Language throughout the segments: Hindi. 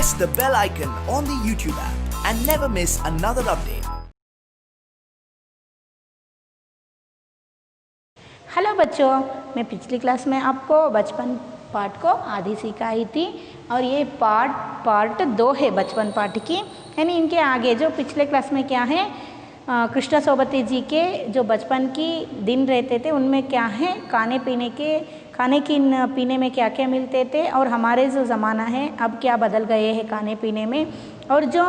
press the bell icon on the YouTube app and never miss another update. Hello बच्चों, मैं पिछली क्लास में आपको बचपन पाठ को आधी सिखाई थी और ये पार्ट 2 है बचपन पाठ की। यानी इनके आगे जो पिछले क्लास में क्या है, कृष्णा सोबती जी के जो बचपन की दिन रहते थे उनमें क्या है, खाने पीने में क्या क्या मिलते थे और हमारे जो ज़माना है अब क्या बदल गए हैं खाने पीने में, और जो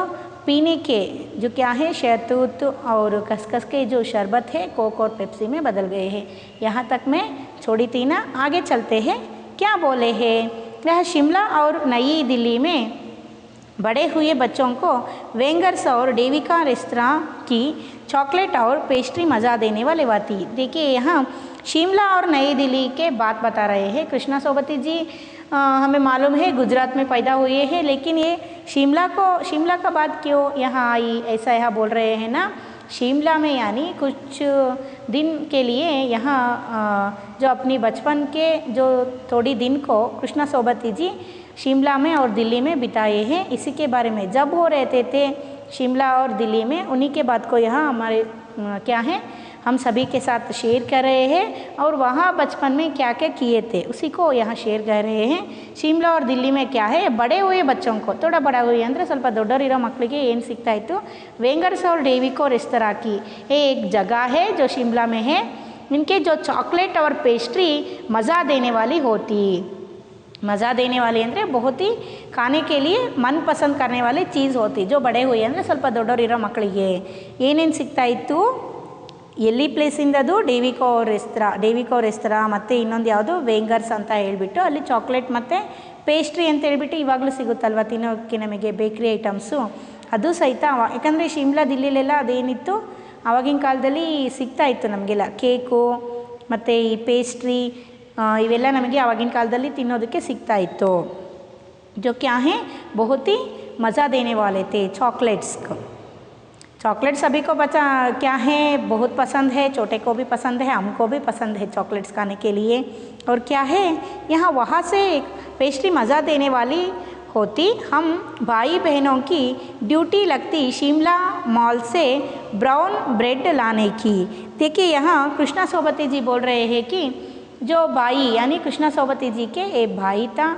पीने के जो क्या है शहतूत और खसखस के जो शरबत है कोक और पेप्सी में बदल गए हैं। यहाँ तक मैं छोड़ी थी ना, आगे चलते हैं। क्या बोले हैं, वह शिमला और नई दिल्ली में बड़े हुए बच्चों को वेंगर्स और डेविका रेस्तरां की चॉकलेट और पेस्ट्री मज़ा देने वाले बाती। देखिए यहाँ शिमला और नई दिल्ली के बात बता रहे हैं। कृष्णा सोबती जी हमें मालूम है गुजरात में पैदा हुए हैं, लेकिन ये शिमला का बात क्यों यहाँ आई, ऐसा यहाँ बोल रहे हैं ना। शिमला में यानी कुछ दिन के लिए यहाँ जो अपनी बचपन के जो थोड़ी दिन को कृष्णा सोबती जी शिमला में और दिल्ली में बिताए हैं। इसी के बारे में जब वो रहते थे शिमला और दिल्ली में, उन्हीं के बात को यहाँ हमारे क्या है हम सभी के साथ शेयर कर रहे हैं, और वहाँ बचपन में क्या क्या किए थे उसी को यहाँ शेयर कर रहे हैं। शिमला और दिल्ली में क्या है, बड़े हुए बच्चों को थोड़ा बड़ा हुए ಅಂದರೆ ಸ್ವಲ್ಪ ದೊಡ್ಡರಿರೋ ಮಕ್ಕಳಿಗೆ ಏನು ಸಿಗ್ತಾ ಇತ್ತು, वेंगर्स और डेविको रेस्तरां की एक जगह है जो शिमला में है। इनके जो चॉकलेट और पेस्ट्री मज़ा देने वाली होती, मज़ा देने वाली ಅಂದರೆ बहुत ही खाने के लिए मन पसंद करने वाली चीज़ होती। जो बड़े हुए ಅಂದರೆ ಸ್ವಲ್ಪ ದೊಡ್ಡರಿರೋ ಮಕ್ಕಳಿಗೆ ಏನೇನು ಸಿಗ್ತಾ ಇತ್ತು, ಎಲ್ಲಿ ಪ್ಲೇಸಿಂದ ಅದು ಡೇವಿಕೋ ರೆಸ್ತರಾ ಮತ್ತು ಇನ್ನೊಂದು ಯಾವುದು ವೇಂಗರ್ಸ್ ಅಂತ ಹೇಳ್ಬಿಟ್ಟು ಅಲ್ಲಿ ಚಾಕ್ಲೇಟ್ ಮತ್ತು ಪೇಸ್ಟ್ರಿ ಅಂತ ಹೇಳ್ಬಿಟ್ಟು ಇವಾಗಲೂ ಸಿಗುತ್ತಲ್ವ ತಿನ್ನೋಕ್ಕೆ ನಮಗೆ ಬೇಕ್ರಿ ಐಟಮ್ಸು, ಅದು ಸಹಿತ ಯಾಕಂದರೆ ಶಿಮ್ಲಾ ದಿಲ್ಲಿಲೆಲ್ಲ ಅದೇನಿತ್ತು ಆವಾಗಿನ ಕಾಲದಲ್ಲಿ ಸಿಗ್ತಾ ಇತ್ತು ನಮಗೆಲ್ಲ ಕೇಕು ಮತ್ತು ಈ ಪೇಸ್ಟ್ರಿ ಇವೆಲ್ಲ ನಮಗೆ ಆವಾಗಿನ ಕಾಲದಲ್ಲಿ ತಿನ್ನೋದಕ್ಕೆ ಸಿಗ್ತಾ ಇತ್ತು। जो क्या है बहुत ही मज़ा देने वाले थे चॉकलेट्स को। चॉकलेट सभी को बचा क्या है बहुत पसंद है, छोटे को भी पसंद है, हमको भी पसंद है चॉकलेट्स खाने के लिए। और क्या है यहाँ वहाँ से एक पेस्ट्री मज़ा देने वाली होती। हम भाई बहनों की ड्यूटी लगती शिमला मॉल से ब्राउन ब्रेड लाने की। देखिए यहाँ कृष्णा सोबती जी बोल रहे हैं कि जो भाई यानी कृष्णा सोबती जी के एक भाई था,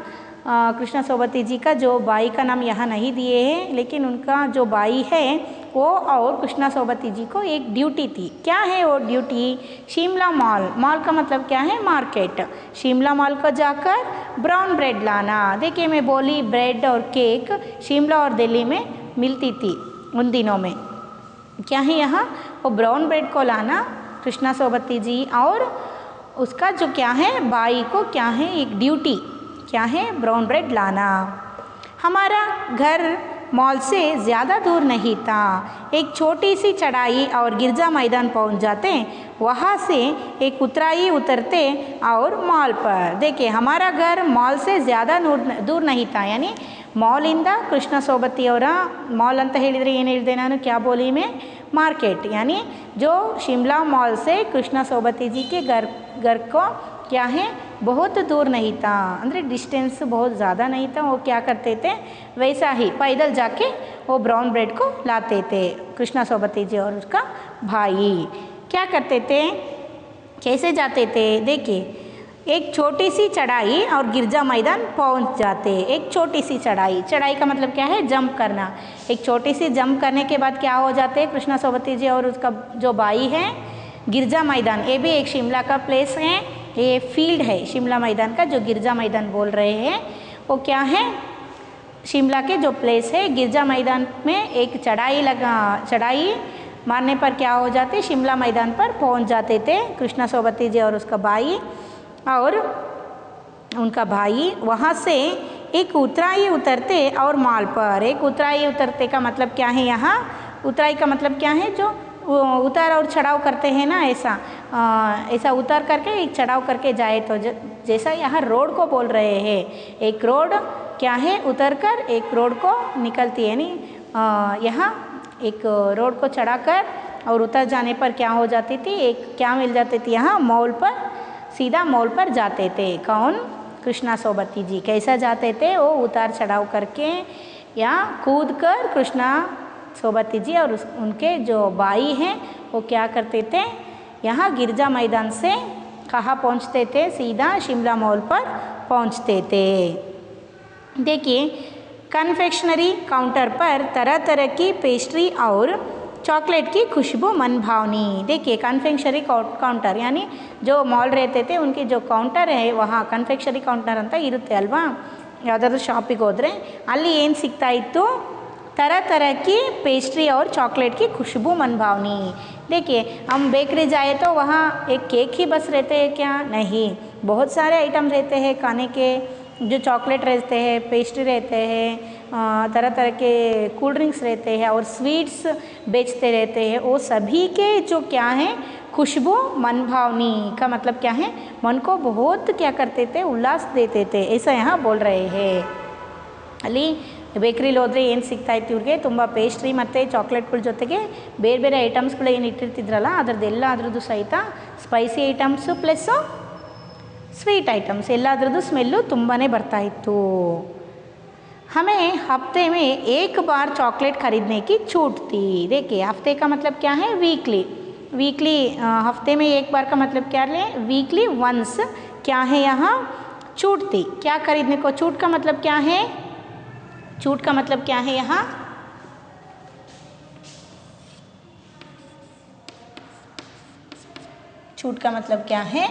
कृष्णा सोबती जी का जो भाई का नाम यहाँ नहीं दिए हैं, लेकिन उनका जो भाई है वो और कृष्णा सोबती जी को एक ड्यूटी थी। क्या है वो ड्यूटी, शिमला मॉल का मतलब क्या है मार्केट, शिमला मॉल को जाकर ब्राउन ब्रेड लाना। देखिए मैं बोली ब्रेड और केक शिमला और दिल्ली में मिलती थी उन दिनों में। क्या है यहाँ वो ब्राउन ब्रेड को लाना कृष्णा सोबती जी, और उसका जो क्या है भाई को क्या है एक ड्यूटी क्या है ब्राउन ब्रेड लाना। हमारा घर मॉल से ज़्यादा दूर नहीं था, एक छोटी सी चढ़ाई और गिरजा मैदान पहुंच जाते, वहाँ से एक उतराई उतरते और मॉल पर। देखिए हमारा घर मॉल से ज़्यादा दूर नहीं था, यानी मॉलिंದ कृष्णा सोबती ಅವರ मॉल ಅಂತ ಹೇಳಿದರೆ ಏನು ಹೇಳಿದೆ ನಾನು, क्या बोली में मार्केट, यानी जो शिमला मॉल से कृष्णा सोबती जी के घर को क्या है बहुत दूर नहीं था, ಅಂದರೆ डिस्टेंस बहुत ज़्यादा नहीं था। वो क्या करते थे वैसा ही पैदल जाके वो ब्राउन ब्रेड को लाते थे। कृष्णा सोबती जी और उसका भाई क्या करते थे, कैसे जाते थे, देखिए एक छोटी सी चढ़ाई और गिरजा मैदान पहुंच जाते। एक छोटी सी चढ़ाई का मतलब क्या है जंप करना। एक छोटी सी जंप करने के बाद क्या हो जाते हैं कृष्णा सोबती जी और उसका जो भाई है गिरजा मैदान, ये भी एक शिमला का प्लेस है, ये फील्ड है शिमला मैदान का जो गिरजा मैदान बोल रहे हैं वो क्या है शिमला के जो प्लेस है गिरजा मैदान में एक चढ़ाई मारने पर क्या हो जाते शिमला मैदान पर पहुंच जाते थे कृष्णा सोबती जी और उसका भाई और उनका भाई। वहाँ से एक उतराई उतरते और मॉल पर, एक उतराई उतरते का मतलब क्या है, यहाँ उतराई का मतलब क्या है जो उतार और चढ़ाव करते हैं ना, ऐसा उतार करके एक चढ़ाव करके जाए तो जैसा यहाँ रोड को बोल रहे हैं। एक रोड क्या है उतर कर एक रोड को निकलती है, यानी यहाँ एक रोड को चढ़ाकर और उतर जाने पर क्या हो जाती थी, एक क्या मिल जाती थी यहाँ मॉल पर, सीधा मॉल पर जाते थे। कौन, कृष्णा सोबती जी। कैसा जाते थे वो उतार चढ़ाव करके या कूदकर कृष्णा सोबती जी और उनके जो भाई हैं वो क्या करते थे, यहाँ गिरजा मैदान से कहाँ पहुँचते थे, सीधा शिमला मॉल पर पहुँचते थे। देखिए कन्फेक्शनरी काउंटर पर तरह तरह की पेस्ट्री और चॉकलेट की खुशबू मन भावनी। देखिए कन्फेक्शनरी काउंटर यानी जो मॉल रहते थे उनकी जो काउंटर है वहाँ कन्फेक्शनरी काउंटर ಅಂತ ಇರುತ್ತೆ ಅಲ್ವಾ, ಯಾವುದಾದ್ರೂ ಶಾಪಿಗೆ ಹೋದರೆ ಅಲ್ಲಿ ಏನು ಸಿಗ್ತಾ ಇತ್ತು, तरह तरह की पेस्ट्री और चॉकलेट की खुशबू मन भावनी। देखिए हम बेकरी जाए तो वहाँ एक केक ही बस रहते हैं क्या, नहीं, बहुत सारे आइटम रहते हैं खाने के, जो चॉकलेट रहते हैं, पेस्ट्री रहते हैं, तरह तरह के कोल्ड ड्रिंक्स रहते हैं और स्वीट्स बेचते रहते हैं। वो सभी के जो क्या हैं खुशबू मन भावनी का मतलब क्या है, मन को बहुत क्या करते थे, उल्लास देते थे, ऐसा यहाँ बोल रहे हैं। ಅಲ್ಲಿ ಬೇಕ್ರಿಲಿ ಹೋದರೆ ಏನು ಸಿಗ್ತಾ ಇತ್ತು ಇವ್ರಿಗೆ, ತುಂಬ ಪೇಸ್ಟ್ರಿ ಮತ್ತು ಚಾಕ್ಲೇಟ್ಗಳ ಜೊತೆಗೆ ಬೇರೆ ಬೇರೆ ಐಟಮ್ಸ್ಗಳು ಏನು ಇಟ್ಟಿರ್ತಿದ್ರಲ್ಲ ಅದರದ್ದೆಲ್ಲದ್ರದ್ದು ಸಹಿತ spicy items plus sweet items ಎಲ್ಲದ್ರದ್ದು ಸ್ಮೆಲ್ಲು ತುಂಬಾ ಬರ್ತಾ ಇತ್ತು। हमें हफ्ते में एक बार चॉकलेट खरीदने की छूट थी। देखिए हफ्ते का मतलब क्या है, वीकली, वीकली हफ्ते में एक बार का मतलब क्या है, वीकली वंस क्या है यहाँ छूट थी। क्या खरीदने को, छूट का मतलब क्या है, छूट का मतलब क्या है यहाँ, छूट का मतलब क्या है,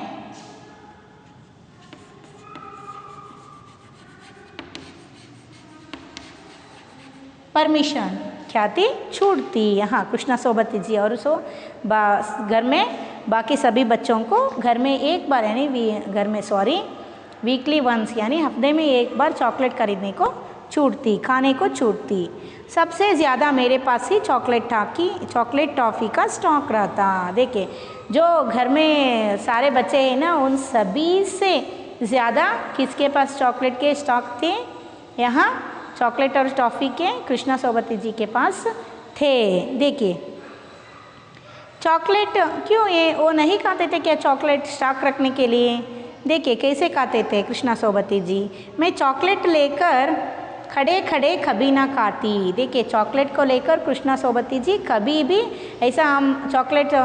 परमिशन, क्या थी, छूट थी। यहाँ कृष्णा सोबती जी और सो घर में बाकी सभी बच्चों को घर में एक बार यानी घर में वीकली वंस यानी हफ्ते में एक बार चॉकलेट खरीदने को छूट थी, खाने को छूट थी। सबसे ज़्यादा मेरे पास ही चॉकलेट टॉफ़ी का स्टॉक रहता। देखिए जो घर में सारे बच्चे हैं ना उन सभी से ज़्यादा किसके पास चॉकलेट के स्टॉक थे, यहाँ चॉकलेट और टॉफ़ी के कृष्णा सोबती जी के पास थे। देखिए चॉकलेट क्यों ये वो नहीं खाते थे क्या चॉकलेट स्टॉक रखने के लिए, देखिए कैसे खाते थे कृष्णा सोबती जी, मैं चॉकलेट लेकर खड़े खड़े कभी ना खाती। देखिए चॉकलेट को लेकर कृष्णा सोबती जी कभी भी ऐसा, हम चॉकलेट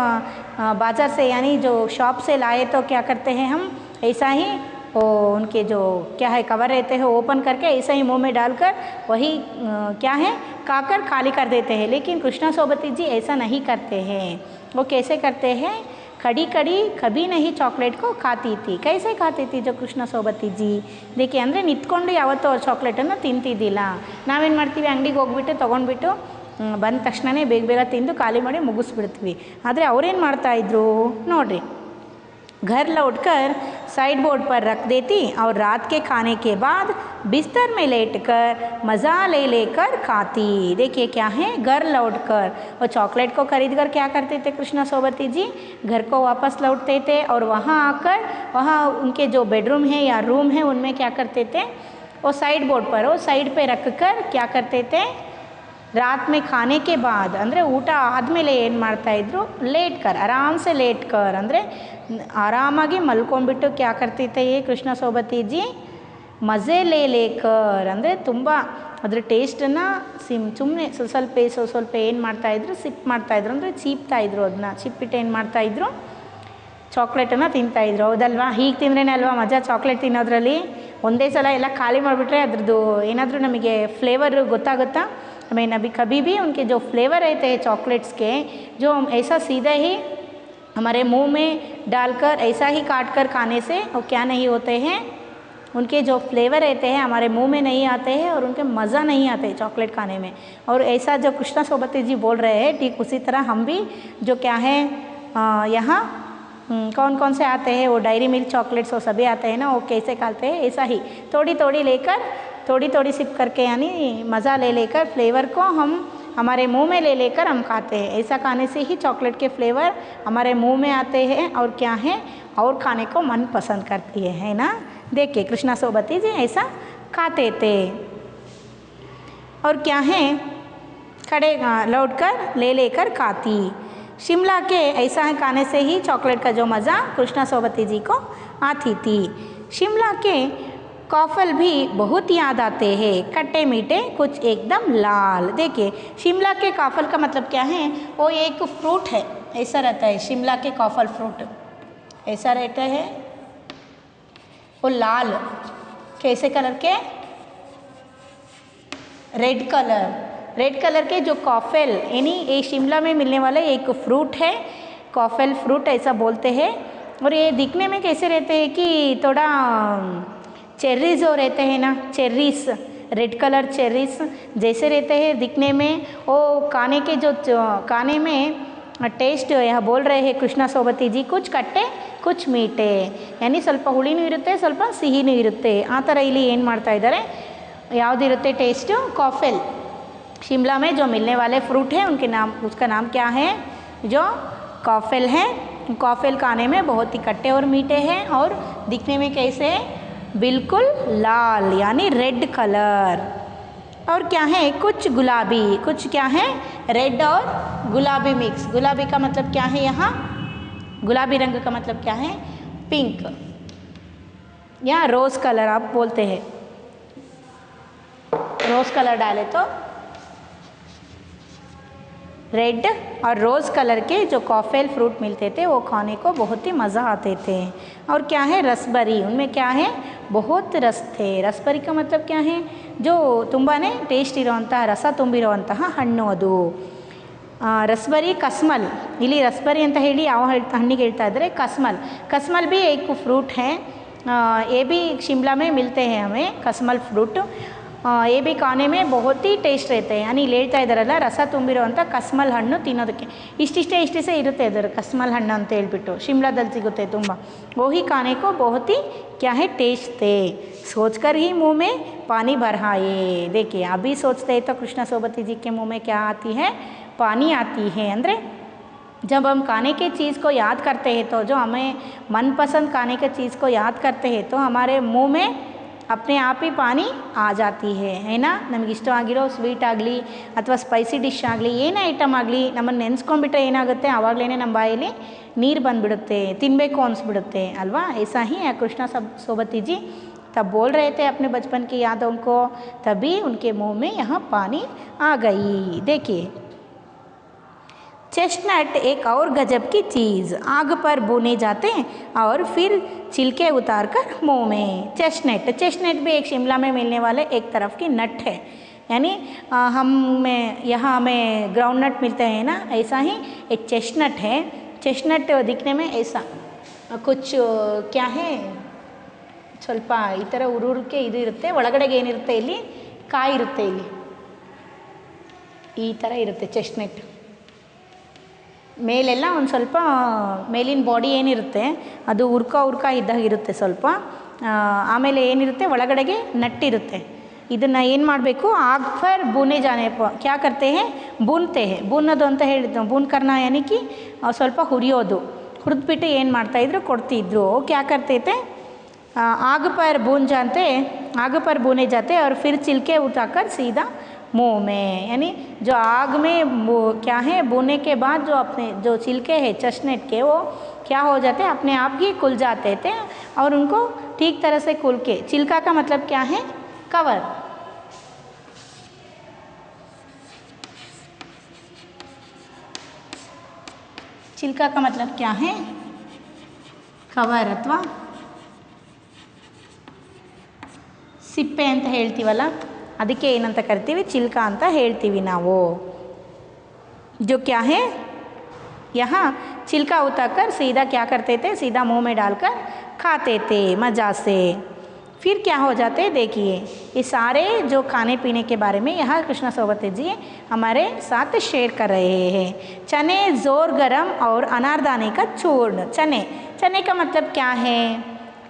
बाज़ार से यानी जो शॉप से लाए तो क्या करते हैं हम, ऐसा ही वो उनके जो क्या है कवर रहते हैं ओपन करके ऐसा ही मुंह में डालकर वही क्या है खाकर खाली कर देते हैं। लेकिन कृष्णा सोबती जी ऐसा नहीं करते हैं। वो कैसे करते हैं, खड़ी खड़ी कभी नहीं चॉकलेट को खाती थी। कैसे खाती थी जो कृष्णा सोबती जी, देखिए ಅಂದರೆ ನಿಂತ್ಕೊಂಡು ಯಾವತ್ತೂ ಅವ್ರು ಚಾಕ್ಲೇಟನ್ನು ತಿಂತಿದ್ದಿಲ್ಲ। ನಾವೇನು ಮಾಡ್ತೀವಿ, ಅಂಗಡಿಗೆ ಹೋಗ್ಬಿಟ್ಟು ತೊಗೊಂಡ್ಬಿಟ್ಟು ಬಂದ ತಕ್ಷಣವೇ ಬೇಗ ಬೇಗ ತಿಂದು ಖಾಲಿ ಮಾಡಿ ಮುಗಿಸ್ಬಿಡ್ತೀವಿ। ಆದರೆ ಅವ್ರೇನು ಮಾಡ್ತಾಯಿದ್ರು ನೋಡಿರಿ, घर लौटकर साइड बोर्ड पर रख देती और रात के खाने के बाद बिस्तर में लेटकर मज़ा ले लेकर खाती। देखिए क्या है, घर लौटकर वो चॉकलेट को खरीद कर क्या करते थे कृष्णा सोबती जी, घर को वापस लौटते थे और वहाँ आकर वहाँ उनके जो बेडरूम है या रूम है उनमें क्या करते थे, वो साइड बोर्ड पर वो साइड पे रख कर क्या करते थे, रात में खाने के बाद ಅಂದರೆ ಊಟ ಆದಮೇಲೆ ಏನು ಮಾಡ್ತಾಯಿದ್ರು, ಲೇಟ್ಕರ್ ಆರಾಮ್ से ಲೇಟ್ಕರ್ ಅಂದರೆ ಆರಾಮಾಗಿ ಮಲ್ಕೊಂಡ್ಬಿಟ್ಟು क्या करते थे ये कृष्णा सोबती जी, ಮಜೆ ले लेकर ಅಂದರೆ ತುಂಬ ಅದ್ರ ಟೇಸ್ಟನ್ನು ಸುಮ್ಮನೆ ಸ್ವಲ್ಪ ಏನು ಮಾಡ್ತಾಯಿದ್ರು, ಸಿಪ್ ಮಾಡ್ತಾಯಿದ್ರು ಅಂದರೆ ಚೀಪ್ತಾಯಿದ್ರು, ಅದನ್ನ ಚಿಪ್ಪಿಟ್ಟು ಏನು ಮಾಡ್ತಾಯಿದ್ರು, ಚಾಕ್ಲೇಟನ್ನು ತಿಂತಾಯಿದ್ರು। ಹೌದಲ್ವಾ, ಹೀಗೆ ತಿಂದ್ರೇ ಅಲ್ವಾ ಮಜಾ ಚಾಕ್ಲೇಟ್ ತಿನ್ನೋದ್ರಲ್ಲಿ, ಒಂದೇ ಸಲ ಎಲ್ಲ ಖಾಲಿ ಮಾಡಿಬಿಟ್ರೆ ಅದ್ರದ್ದು ಏನಾದರೂ नಮಗೆ ಫ್ಲೇವರ್ ಗೊತ್ತಾಗುತ್ತಾ, हमें अभी कभी भी उनके जो फ्लेवर रहते हैं चॉकलेट्स के, जो हम ऐसा सीधा ही हमारे मुंह में डालकर ऐसा ही काट कर खाने से वो क्या नहीं होते हैं, उनके जो फ्लेवर रहते हैं हमारे मुंह में नहीं आते हैं और उनके मज़ा नहीं आते चॉकलेट खाने में। और ऐसा जो कृष्णा सोबती जी बोल रहे हैं ठीक उसी तरह हम भी जो क्या है यहाँ कौन कौन से आते हैं, वो डायरी मिल्क चॉकलेट्स वो सभी आते हैं ना, वो कैसे खाते हैं, ऐसा ही थोड़ी थोड़ी लेकर थोड़ी थोड़ी सिप करके यानी मज़ा ले लेकर फ्लेवर को हम हमारे मुंह में ले लेकर हम खाते हैं। ऐसा खाने से ही चॉकलेट के फ्लेवर हमारे मुंह में आते हैं और क्या है और खाने को मन पसंद करती है ना। देखिए कृष्णा सोबती जी ऐसा खाते थे और क्या है खड़े लौट कर ले लेकर खाती। शिमला के ऐसा खाने से ही चॉकलेट का जो मज़ा कृष्णा सोबती जी को आती थी। शिमला के कॉफल भी बहुत याद आते हैं, खट्टे मीठे कुछ एकदम लाल। देखिए शिमला के कॉफल का मतलब क्या है, वो एक फ्रूट है, ऐसा रहता है शिमला के कॉफल फ्रूट ऐसा रहता है, वो लाल कैसे कलर के, रेड कलर के जो कॉफल यानी ये शिमला में मिलने वाला एक फ्रूट है, कॉफल फ्रूट ऐसा बोलते हैं। और ये दिखने में कैसे रहते हैं कि थोड़ा चेर्रीज हो रहते हैं ना, चेर्रीज रेड कलर चेर्रीज जैसे रहते हैं दिखने में। वो खाने के जो खाने में ಟೇಸ್ಟ್ यह बोल रहे हैं ಕೃಷ್ಣ ಸೋಬತಿ जी, कुछ ಕಟ್ಟೆ कुछ मीठे, यानी ಸ್ವಲ್ಪ ಹುಳಿನೂ ಇರುತ್ತೆ ಸ್ವಲ್ಪ ಸಿಹಿನೂ ಇರುತ್ತೆ, ಆ ಥರ ಇಲ್ಲಿ ಏನು ಮಾಡ್ತಾ ಇದ್ದಾರೆ, ಯಾವುದಿರುತ್ತೆ ಟೇಸ್ಟು, कॉफल शिमला में जो मिलने वाले फ्रूट है उनके नाम, उसका नाम क्या है, जो कॉफल है। कॉफल खाने में बहुत ही खट्टे और मीठे हैं और दिखने में कैसे, बिल्कुल लाल यानी रेड कलर। और क्या है, कुछ गुलाबी, कुछ क्या है, रेड और गुलाबी मिक्स। गुलाबी का मतलब क्या है, यहाँ गुलाबी रंग का मतलब क्या है, पिंक या रोज़ कलर आप बोलते हैं, रोज़ कलर डाले तो रेड और रोज़ कलर के जो कॉफल फ्रूट मिलते थे वो खाने को बहुत ही मज़ा आते थे। और क्या है, रसबरी, उनमें क्या है, बहुत रस थे। रसबरी का मतलब क्या है, जो ತುಂಬಾ ಟೇಸ್ಟ್ ಇರುವಂತಹ ರಸ ತುಂಬಿರುವಂತಹ ಹಣ್ಣು ಅದು। रसबरी कसमल, ಇಲ್ಲಿ रसबरी ಅಂತ ಹೇಳಿ ಯಾವ ಹಣ್ಣಿಗೆ ಹೇಳ್ತಾ ಇದ್ದಾರೆ, कसमल भी एक फ्रूट है, ये भी शिमला में मिलते हैं हमें कसमल फ्रूट। ये भी खाने में बहुत ही ಟೇಸ್ಟ್ रहते हैं, यानी ಇಲ್ಲಿ ಹೇಳ್ತಾ ಇದ್ದಾರಲ್ಲ ರಸ ತುಂಬಿರುವಂಥ ಕಸ್ಮಲ್ ಹಣ್ಣು ತಿನ್ನೋದಕ್ಕೆ ಇಷ್ಟಿಷ್ಟೇ ಇರುತ್ತೆ ಅದರ ಕಸ್ಮಲ್ ಹಣ್ಣು ಅಂತ ಹೇಳ್ಬಿಟ್ಟು ಶಿಮ್ಲಾದಲ್ಲಿ ಸಿಗುತ್ತೆ ತುಂಬ। वही खाने को बहुत ही क्या है टेस्ट थे, सोचकर ही मुंह में पानी भर आए। देखिए अभी सोचते हैं तो कृष्णा सोबती जी के मुंह में क्या आती है, पानी आती है। ಅಂದರೆ जब हम खाने के चीज़ को याद करते हैं तो जो हमें मनपसंद खाने के चीज़ को याद करते हैं तो हमारे मुंह में अपने आप ही पानी आ जाती है ना। ನಮಗೆ ಇಷ್ಟವಾಗಿರೋ ಸ್ವೀಟ್ ಆಗಲಿ ಅಥವಾ ಸ್ಪೈಸಿ ಡಿಶ್ ಆಗಲಿ ಏನೇ ಐಟಮ್ ಆಗಲಿ ನಮ್ಮನ್ನು ನೆನೆಸ್ಕೊಂಡ್ಬಿಟ್ರೆ ಏನಾಗುತ್ತೆ, ಆವಾಗಲೇ ನಮ್ಮ ಬಾಯಲ್ಲಿ ನೀರು ಬಂದುಬಿಡುತ್ತೆ, ತಿನ್ನಬೇಕು ಅನಿಸ್ಬಿಡುತ್ತೆ ಅಲ್ವಾ। ऐसा ही है कृष्णा सोबती जी तब बोल रहे थे अपने बचपन की यादों को, तभी उनके मुंह में यहाँ पानी आ गई। देखिए चेस्टनट एक और गजब की चीज़, आग पर भुने जाते हैं और फिर छिलके उतार कर मुँह में। चेस्टनट भी एक शिमला में मिलने वाले एक तरफ की नट है, यानी यहाँ हमें ग्राउंड नट मिलते हैं ना, ऐसा ही एक चेस्टनट है। चेस्टनट दिखने में ऐसा कुछ क्या है, ಸ್ವಲ್ಪ ಈ ಥರ ಉರುಕೆ ಇದು ಇರುತ್ತೆ, ಒಳಗಡೆಗೆ ಏನಿರುತ್ತೆ, ಇಲ್ಲಿ ಕಾಯಿ ಇರುತ್ತೆ, ಇಲ್ಲಿ ಈ ಥರ ಇರುತ್ತೆ ಚೆಸ್ಟ್ನಟ್ ಮೇಲೆಲ್ಲ ಒಂದು ಸ್ವಲ್ಪ ಮೇಲಿನ ಬಾಡಿ ಏನಿರುತ್ತೆ ಅದು ಉರ್ಕ ಇದ್ದಾಗ ಇರುತ್ತೆ ಸ್ವಲ್ಪ, ಆಮೇಲೆ ಏನಿರುತ್ತೆ ಒಳಗಡೆಗೆ ನಟ್ಟಿರುತ್ತೆ। ಇದನ್ನು ಏನು ಮಾಡಬೇಕು, ಆಗ್ ಫರ್ ಬುನೆ ಜಾನೆ ಕ್ಯಾ ಕರ್ತೆ ಹೇ, ಬುನ್ತೆ ಹೇ, ಬುನ್ನೋದು ಅಂತ ಹೇಳಿದ್ದು, ಬುನ್ ಕರ್ನ ಯಾನಿ ಕಿ ಸ್ವಲ್ಪ ಹುರಿಯೋದು, ಹುರಿದ್ಬಿಟ್ಟು ಏನು ಮಾಡ್ತಾಯಿದ್ರು ಕೊಡ್ತಿದ್ರು, ಕ್ಯಾ ಕರ್ತೈತೆ आग पर भूने जाते और फिर छिलके उठाकर सीधा मुंह में, यानी जो आग में क्या है भूने के बाद जो अपने जो छिलके हैं चेस्टनट के वो क्या हो जाते हैं, अपने आप ही खुल जाते थे और उनको ठीक तरह से खुल के, छिलका का मतलब क्या है, कवर, छिलका का मतलब क्या है, कवर अथवा ಸಿಪ್ಪೆ ಅಂತ ಹೇಳ್ತೀವಲ್ಲ, ಅದಕ್ಕೆ ಏನಂತ ಕರಿತೀವಿ, ಚಿಲ್ಕ ಅಂತ ಹೇಳ್ತೀವಿ ನಾವು। जो क्या है, यहाँ छिलका उतारकर सीधा क्या करते थे, सीधा मुंह में डालकर खाते थे मज़ा से। फिर क्या हो जाते, देखिए ये सारे जो खाने पीने के बारे में यहाँ कृष्णा सोबती जी हमारे साथ शेयर कर रहे हैं। चने ज़ोर गरम और अनारदाने का चूर्ण। चने का मतलब क्या है,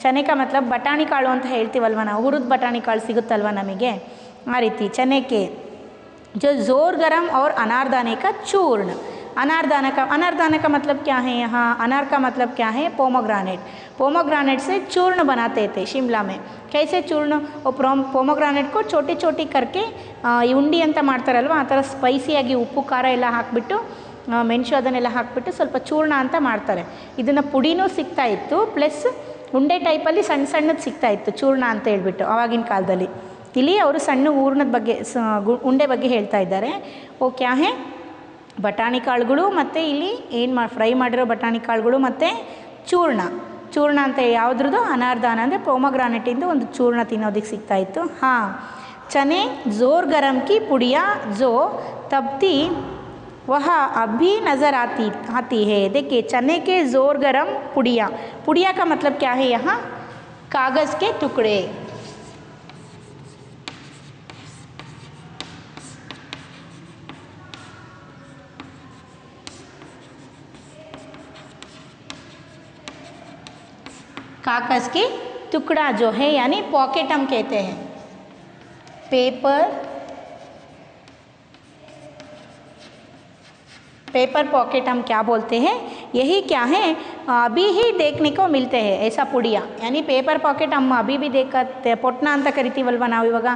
चने का मतलब ಬಟಾಣಿ ಕಾಳು ಅಂತ ಹೇಳ್ತೀವಲ್ವ ನಾವು, ಹುರಿದ ಬಟಾಣಿ ಕಾಳು ಸಿಗುತ್ತಲ್ವ ನಮಗೆ, ಆ ರೀತಿ चने के जो ज़ोर गरम और अनारदाने का चूर्ण। अनारदाना का मतलब क्या है, यहाँ अनार का मतलब क्या है, पोमोग्रानेट से चूर्ण बनाते थे शिमला में। कैसे चूर्ण, वो पोमोग्रानेट को छोटी छोटी करके ಉಂಡಿ ಅಂತ ಮಾಡ್ತಾರಲ್ವ, ಆ ಥರ ಸ್ಪೈಸಿಯಾಗಿ ಉಪ್ಪು ಖಾರ ಎಲ್ಲ ಹಾಕಿಬಿಟ್ಟು ಮೆಣಸು ಅದನ್ನೆಲ್ಲ ಹಾಕಿಬಿಟ್ಟು ಸ್ವಲ್ಪ ಚೂರ್ಣ ಅಂತ ಮಾಡ್ತಾರೆ। ಇದನ್ನು ಪುಡಿನೂ ಸಿಗ್ತಾ ಇತ್ತು, ಪ್ಲಸ್ ಉಂಡೆ ಟೈಪಲ್ಲಿ ಸಣ್ಣ ಸಣ್ಣದು ಸಿಗ್ತಾ ಇತ್ತು ಚೂರ್ಣ ಅಂತ ಹೇಳ್ಬಿಟ್ಟು ಆವಾಗಿನ ಕಾಲದಲ್ಲಿ. ಇಲ್ಲಿ ಅವರು ಸಣ್ಣ ಹೂರ್ಣದ ಬಗ್ಗೆ ಉಂಡೆ ಬಗ್ಗೆ ಹೇಳ್ತಾ ಇದ್ದಾರೆ. ಓ ಕ್ಯಾ ಹೇ ಬಟಾಣಿ ಕಾಳುಗಳು ಮತ್ತು ಇಲ್ಲಿ ಏನು ಫ್ರೈ ಮಾಡಿರೋ ಬಟಾಣಿ ಕಾಳುಗಳು ಮತ್ತು ಚೂರ್ಣ ಅಂತ ಯಾವುದ್ರದ್ದು ಅನಾರ್ದಾನ ಅಂದರೆ ಪೊಮಗ್ರಾನೆಟಿಂದ ಒಂದು ಚೂರ್ಣ ತಿನ್ನೋದಕ್ಕೆ ಸಿಗ್ತಾಯಿತ್ತು. ಹಾಂ, ಚನೆ ज़ोर गरम की पुड़िया जो तपती वह अभी नज़र आती है. देखिए चने के ज़ोर गरम पुड़िया का मतलब क्या है यहाँ? कागज़ के टुकड़े. कागज़ के टुकड़ा जो है यानी पॉकेट हम कहते हैं. पेपर पॉकेट हम क्या बोलते हैं, यही क्या है अभी ही देखने को मिलते हैं ऐसा पुड़िया. यानी पेपर पॉकेट हम अभी भी देखते ಪೊಟ್ನ ಅಂತ ಕರಿತೀವಲ್ವ ನಾವು. ಇವಾಗ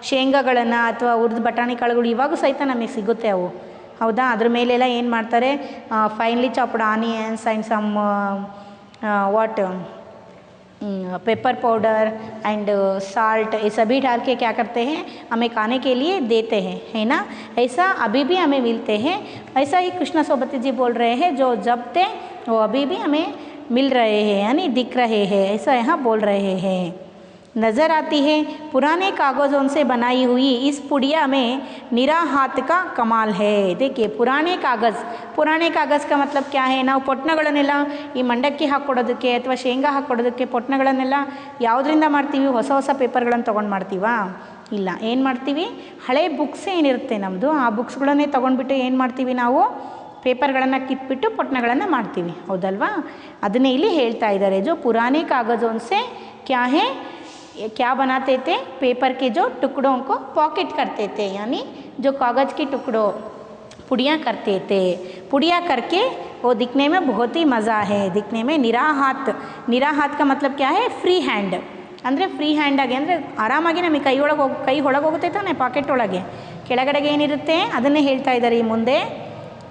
ಶೇಂಗಾಗಳನ್ನು ಅಥವಾ ಹುರಿದ ಬಟಾಣಿ ಕಾಳುಗಳು ಇವಾಗ ಸಹಿತ ನಮಗೆ ಸಿಗುತ್ತೆ ಅವು, ಹೌದಾ. ಅದ್ರ ಮೇಲೆಲ್ಲ ಏನು ಮಾಡ್ತಾರೆ, finely chopped onions and some pepper powder and salt ये सभी डाल के क्या करते हैं, हमें खाने के लिए देते हैं, है ना. ऐसा अभी भी हमें मिलते हैं. ऐसा ही कृष्णा सोबती जी बोल रहे हैं, जो जब थे वो अभी भी हमें मिल रहे हैं यानी दिख रहे हैं, ऐसा यहाँ बोल रहे हैं. नज़र आती है पुराने कागज़ों से बनाई हुई इस पुड़िया में निरा हाथ का कमाल है. देखिए पुराने कागज़ का मतलब क्या है, ನಾವು ಪೊಟ್ನಗಳನ್ನೆಲ್ಲ ಈ ಮಂಡಕ್ಕಿ ಹಾಕ್ಕೊಡೋದಕ್ಕೆ ಅಥವಾ ಶೇಂಗಾ ಹಾಕ್ಕೊಡೋದಕ್ಕೆ ಪೊಟ್ನಗಳನ್ನೆಲ್ಲ ಯಾವುದರಿಂದ ಮಾಡ್ತೀವಿ, ಹೊಸ ಪೇಪರ್ಗಳನ್ನು ತೊಗೊಂಡು ಮಾಡ್ತೀವಾ? ಇಲ್ಲ. ಏನು ಮಾಡ್ತೀವಿ, ಹಳೆ ಬುಕ್ಸ್ ಏನಿರುತ್ತೆ ನಮ್ಮದು ಆ ಬುಕ್ಸ್ಗಳನ್ನೇ ತೊಗೊಂಡ್ಬಿಟ್ಟು ಏನು ಮಾಡ್ತೀವಿ ನಾವು, ಪೇಪರ್ಗಳನ್ನು ಕಿತ್ಬಿಟ್ಟು ಪೊಟ್ನಗಳನ್ನು ಮಾಡ್ತೀವಿ, ಹೌದಲ್ವಾ. ಅದನ್ನೇ ಇಲ್ಲಿ ಹೇಳ್ತಾ ಇದ್ದಾರೆ. जो पुराने कागज़ों से क्या है, क्या बनाते थे, पेपर के जो टुकड़ों को पॉकेट करते थे यानी जो कागज़ के टुकड़ों पुड़िया करते थे. पुड़िया करके वो दिखने में बहुत ही मज़ा है. दिखने में निरा हाथ का मतलब क्या है, ಫ್ರೀ ಹ್ಯಾಂಡ್. ಅಂದರೆ ಫ್ರೀ ಹ್ಯಾಂಡಾಗಿ ಅಂದರೆ ಆರಾಮಾಗಿ ನಮಗೆ ಕೈ ಒಳಗೆ ಹೋಗುತ್ತೆ ತಾನೆ, ಪಾಕೆಟ್ ಒಳಗೆ ಕೆಳಗಡೆಗೆ ಏನಿರುತ್ತೆ ಅದನ್ನೇ ಹೇಳ್ತಾ ಇದ್ದಾರೆ ಈ ಮುಂದೆ.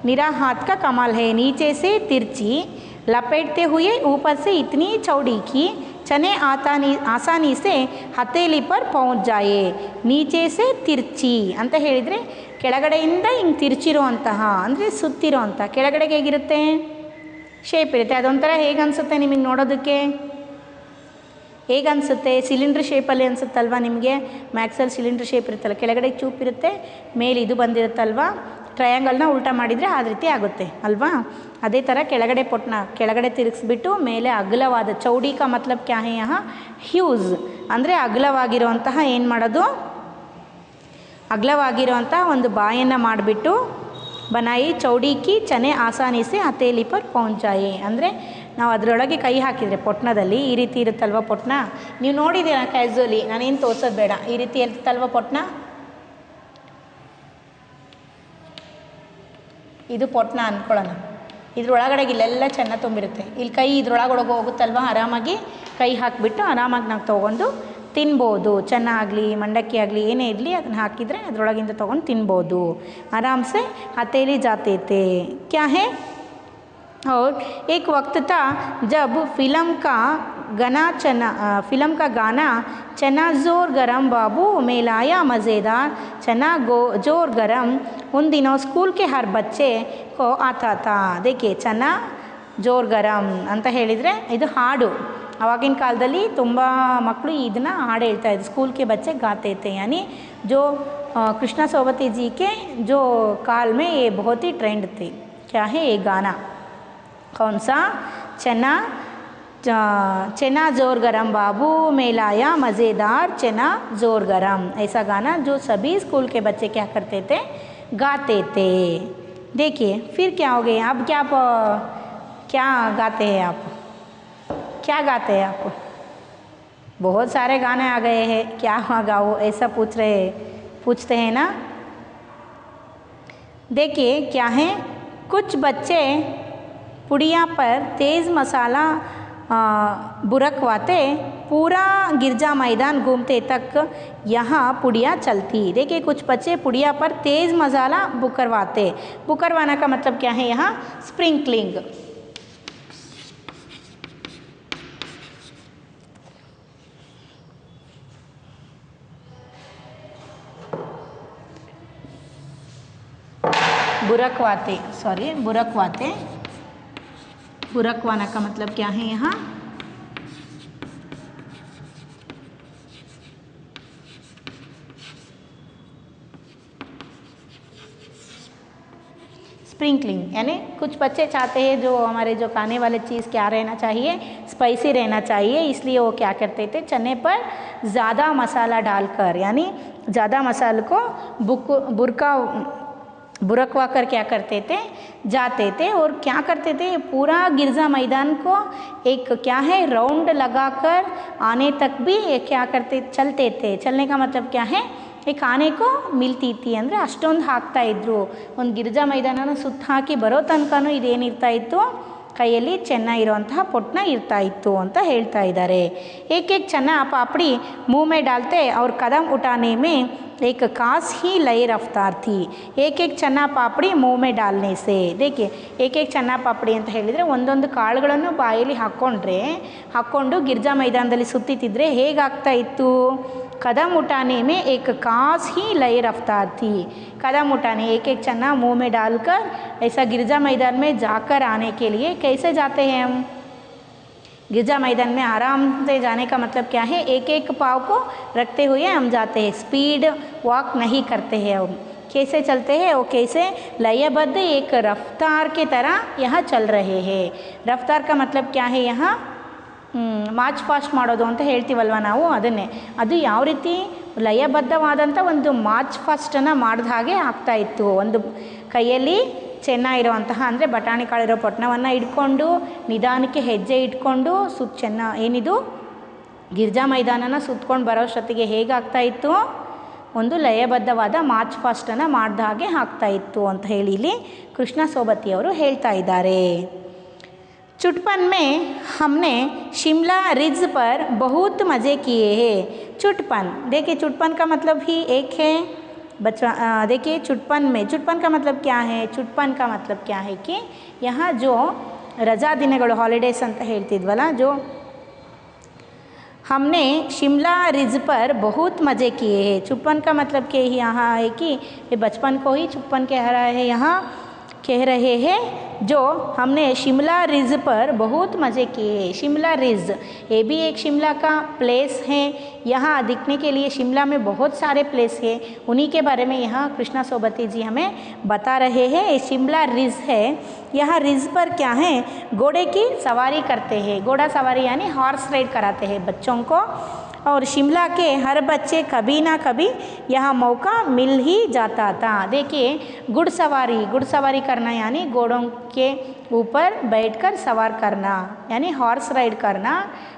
निरा हाथ का कमाल है, नीचे से तिरछी लपेटते हुए ऊपर से इतनी चौड़ी की चने आसानी से हथेली पर पहुंच जाए. नीचे से ತಿರ್ಚಿ ಅಂತ ಹೇಳಿದರೆ ಕೆಳಗಡೆಯಿಂದ ಹಿಂಗೆ ತಿರ್ಚಿರೋಂತಹ ಅಂದರೆ ಸುತ್ತಿರೋಂಥ, ಕೆಳಗಡೆಗೆ ಹೇಗಿರುತ್ತೆ ಶೇಪ್ ಇರುತ್ತೆ. ಅದೊಂಥರ ಹೇಗೆ ಅನಿಸುತ್ತೆ ನಿಮಗೆ ನೋಡೋದಕ್ಕೆ, ಹೇಗೆ ಅನಿಸುತ್ತೆ, ಸಿಲಿಂಡ್ರ್ ಶೇಪಲ್ಲಿ ಅನಿಸುತ್ತಲ್ವ ನಿಮಗೆ. ಮ್ಯಾಕ್ಸಲ್ಲಿ ಸಿಲಿಂಡ್ರ್ ಶೇಪ್ ಇರುತ್ತಲ್ಲ, ಕೆಳಗಡೆ ಚೂಪ್ ಇರುತ್ತೆ, ಮೇಲೆ ಇದು ಬಂದಿರುತ್ತಲ್ವ, ಟ್ರಯಾಂಗಲ್ನ ಉಲ್ಟಾ ಮಾಡಿದರೆ ಆ ರೀತಿ ಆಗುತ್ತೆ ಅಲ್ವಾ. ಅದೇ ಥರ ಕೆಳಗಡೆ ಕೆಳಗಡೆ ತಿರುಗಿಸ್ಬಿಟ್ಟು ಮೇಲೆ ಅಗಲವಾದ ಚೌಡಿ ಕಾ ಮತ್ಲಬ್ ಕ್ಯಾ ಹೇ ಯಹಾ, ಹ್ಯೂಸ್ ಅಂದರೆ ಅಗಲವಾಗಿರುವಂತಹ ಏನು ಮಾಡೋದು, ಅಗಲವಾಗಿರುವಂತಹ ಒಂದು ಬಾಯನ್ನು ಮಾಡಿಬಿಟ್ಟು ಬನಾಯಿ ಚೌಡಿಕಿ ಚನೆ ಆಸಾನಿಸಿ ಹತೇಲಿ ಪರ್ ಪೌಂಚಾಯಿ. ಅಂದರೆ ನಾವು ಅದರೊಳಗೆ ಕೈ ಹಾಕಿದರೆ ಪೊಟ್ನದಲ್ಲಿ ಈ ರೀತಿ ಇರುತ್ತಲ್ವ ಪೊಟ್ನ, ನೀವು ನೋಡಿದ್ದೀರಾ ಕ್ಯಾಸುವಲಿ, ನಾನೇನು ತೋರಿಸೋದು ಬೇಡ, ಈ ರೀತಿ ಇರುತ್ತಲ್ವ ಪೊಟ್ನ, ಇದು ಪೊಟ್ನ ಅಂದ್ಕೊಳ್ಳೋಣ. ಇದ್ರೊಳಗಡೆಗೆ ಇಲ್ಲೆಲ್ಲ ಚೆನ್ನಾಗಿ ತುಂಬಿರುತ್ತೆ, ಇಲ್ಲಿ ಕೈ ಇದ್ರೊಳಗಡೆ ಹೋಗುತ್ತಲ್ವ, ಆರಾಮಾಗಿ ಕೈ ಹಾಕಿಬಿಟ್ಟು ಆರಾಮಾಗಿ ನಾವು ತೊಗೊಂಡು ತಿನ್ಬೋದು. ಚೆನ್ನಾಗಲಿ ಮಂಡಕ್ಕಿ ಆಗಲಿ ಏನೇ ಇರಲಿ ಅದನ್ನು ಹಾಕಿದರೆ ಅದರೊಳಗಿಂದ ತೊಗೊಂಡು ತಿನ್ಬೋದು ಆರಾಮ್ಸೆ. ಹತೇಲಿ ಜಾತೆ थे क्या है. और एक वक्त था जब फिल्म का गाना चना ज़ोर गरम बाबू में लाया मज़ेदार चना ज़ोर गरम उन दिनों स्कूल के हर बच्चे को आता था. देखिए चना ज़ोर गरम ಅಂತ ಹೇಳಿದರೆ ಇದು ಹಾಡು. आवागिन कालदल्ली तुम्बा मक्कळु इदन्न हाडु हेळ्ता इद्दरु. स्कूल के बच्चे गाते थे यानी जो कृष्णा सोबती जी के जो काल में ये बहुत ही ट्रेंड थे. क्या है ये गाना, कौन सा, चना ज़ोर गरम बाबू में लाया मज़ेदार चना ज़ोर गरम. ऐसा गाना जो सभी स्कूल के बच्चे क्या करते थे, गाते थे. देखिए फिर क्या हो गया, अब क्या गाते हैं आप, क्या गाते हैं आप? बहुत सारे गाने आ गए हैं, क्या गाओ ऐसा पूछते हैं ना. देखिए क्या है, कुछ बच्चे पुड़िया पर तेज़ मसाला बुरकवाते, पूरा गिरजा मैदान घूमते तक यहाँ पुड़िया चलती. देखिए कुछ बच्चे पुड़िया पर तेज़ मसाला बुकरवाना का मतलब क्या है, यहाँ स्प्रिंकलिंग. बुरकवाते, सॉरी बुरकवाते, बुरकवाना का मतलब क्या है यहाँ, स्प्रिंकलिंग, यानी कुछ बच्चे चाहते हैं जो हमारे जो खाने वाले चीज़ क्या रहना चाहिए, स्पाइसी रहना चाहिए, इसलिए वो क्या करते थे, चने पर ज़्यादा मसाला डालकर, यानी ज़्यादा मसाले को बुरकवा कर क्या करते थे, जाते थे और क्या करते थे, पूरा गिरजा मैदान को एक क्या है राउंड लगाकर आने तक भी ये क्या करते, चलते थे। चलने का मतलब क्या है, एक आने को मिलती ಅಂದರೆ ಅಷ್ಟೊಂದು ಹಾಕ್ತಾ ಇದ್ರು, ಒಂದು ಗಿರಿಜಾ ಮೈದಾನನ ಸುತ್ತ ಹಾಕಿ ಬರೋ ತನಕನೂ ಇದೇನಿರ್ತಾ ಇತ್ತು, ಕೈಯಲ್ಲಿ ಚೆನ್ನ ಇರುವಂತಹ ಪೊಟ್ನ ಇರ್ತಾ ಇತ್ತು ಅಂತ ಹೇಳ್ತಾ ಇದ್ದಾರೆ। एक एक चना पापड़ी मुंह में डालते और कदम उठाने में एक खास ही लय रफ्तार थी। एक एक चना पापड़ी मुंह में डालने से, देखिए एक एक चना पापड़ी ಅಂತ ಹೇಳಿದರೆ ಒಂದೊಂದು ಕಾಳುಗಳನ್ನು ಬಾಯಲ್ಲಿ ಹಾಕ್ಕೊಂಡು ಗಿರ್ಜಾ ಮೈದಾನದಲ್ಲಿ ಸುತ್ತಿತಿದ್ರೆ ಹೇಗಾಗ್ತಾ ಇತ್ತು, कदम उठाने में एक खास ही लय रफ्तार थी। कदम उठाने, एक एक चना मुंह में डालकर ऐसा गिरजा मैदान में जाकर आने के लिए कैसे जाते हैं हम, गिरजा मैदान में आराम से जाने का मतलब क्या है, एक एक पाँव को रखते हुए हम जाते हैं, स्पीड वॉक नहीं करते हैं हम, कैसे चलते हैं वो कैसे लयबद्ध एक रफ्तार के तरह यहाँ चल रहे हैं। रफ्तार का मतलब क्या है, यहाँ ಮಾರ್ಚ್ ಫಾಸ್ಟ್ ಮಾಡೋದು ಅಂತ ಹೇಳ್ತೀವಲ್ವ ನಾವು, ಅದನ್ನೇ ಅದು ಯಾವ ರೀತಿ ಲಯಬದ್ಧವಾದಂಥ ಒಂದು ಮಾರ್ಚ್ ಫಾಸ್ಟನ್ನು ಮಾಡಿದ ಹಾಗೆ ಆಗ್ತಾಯಿತ್ತು। ಒಂದು ಕೈಯಲ್ಲಿ ಚೆನ್ನ ಇರುವಂತಹ ಅಂದರೆ ಬಟಾಣಿ ಕಾಳಿರೋ ಪೊಟ್ಣವನ್ನು ಇಟ್ಕೊಂಡು ನಿಧಾನಕ್ಕೆ ಹೆಜ್ಜೆ ಇಟ್ಕೊಂಡು ಚೆನ್ನ ಏನಿದು ಗಿರ್ಜಾ ಮೈದಾನನ ಸುತ್ಕೊಂಡು ಬರೋಷ್ಟೊತ್ತಿಗೆ ಹೇಗಾಗ್ತಾಯಿತ್ತು, ಒಂದು ಲಯಬದ್ಧವಾದ ಮಾರ್ಚ್ ಫಾಸ್ಟನ್ನು ಮಾಡಿದ ಹಾಗೆ ಆಗ್ತಾಯಿತ್ತು ಅಂತ ಹೇಳಿ ಇಲ್ಲಿ ಕೃಷ್ಣ ಸೋಬತಿಯವರು ಹೇಳ್ತಾ ಇದ್ದಾರೆ। चुटपन में हमने शिमला रिज पर बहुत मज़े किए हैं। चुटपन, देखिए चुटपन का मतलब ही एक है बच्चा, देखिए चुटपन का मतलब क्या है, चुटपन का मतलब क्या है कि यहाँ जो रजा दिनಗಳು हॉलीडेज ಅಂತ ಹೇಳ್ತಿದ್ವಲ್ಲ, जो हमने शिमला रिज पर बहुत मज़े किए हैं। चुटपन का मतलब कि यहाँ है कि ये बचपन को ही चुटपन कह रहा है, यहाँ कह रहे हैं जो हमने शिमला रिज पर बहुत मज़े किए। शिमला रिज ये भी एक शिमला का प्लेस है, यहाँ दिखने के लिए शिमला में बहुत सारे प्लेस है, उन्हीं के बारे में यहाँ कृष्णा सोबती जी हमें बता रहे हैं। ये शिमला रिज है, यहाँ रिज पर क्या है, घोड़े की सवारी करते हैं, घोड़ा सवारी यानी हॉर्स राइड कराते हैं बच्चों को, और शिमला के हर बच्चे कभी ना कभी यहाँ मौका मिल ही जाता था। देखिए घुड़सवारी करना यानी घोड़ों के ऊपर बैठकर सवार करना यानी हॉर्स राइड करना।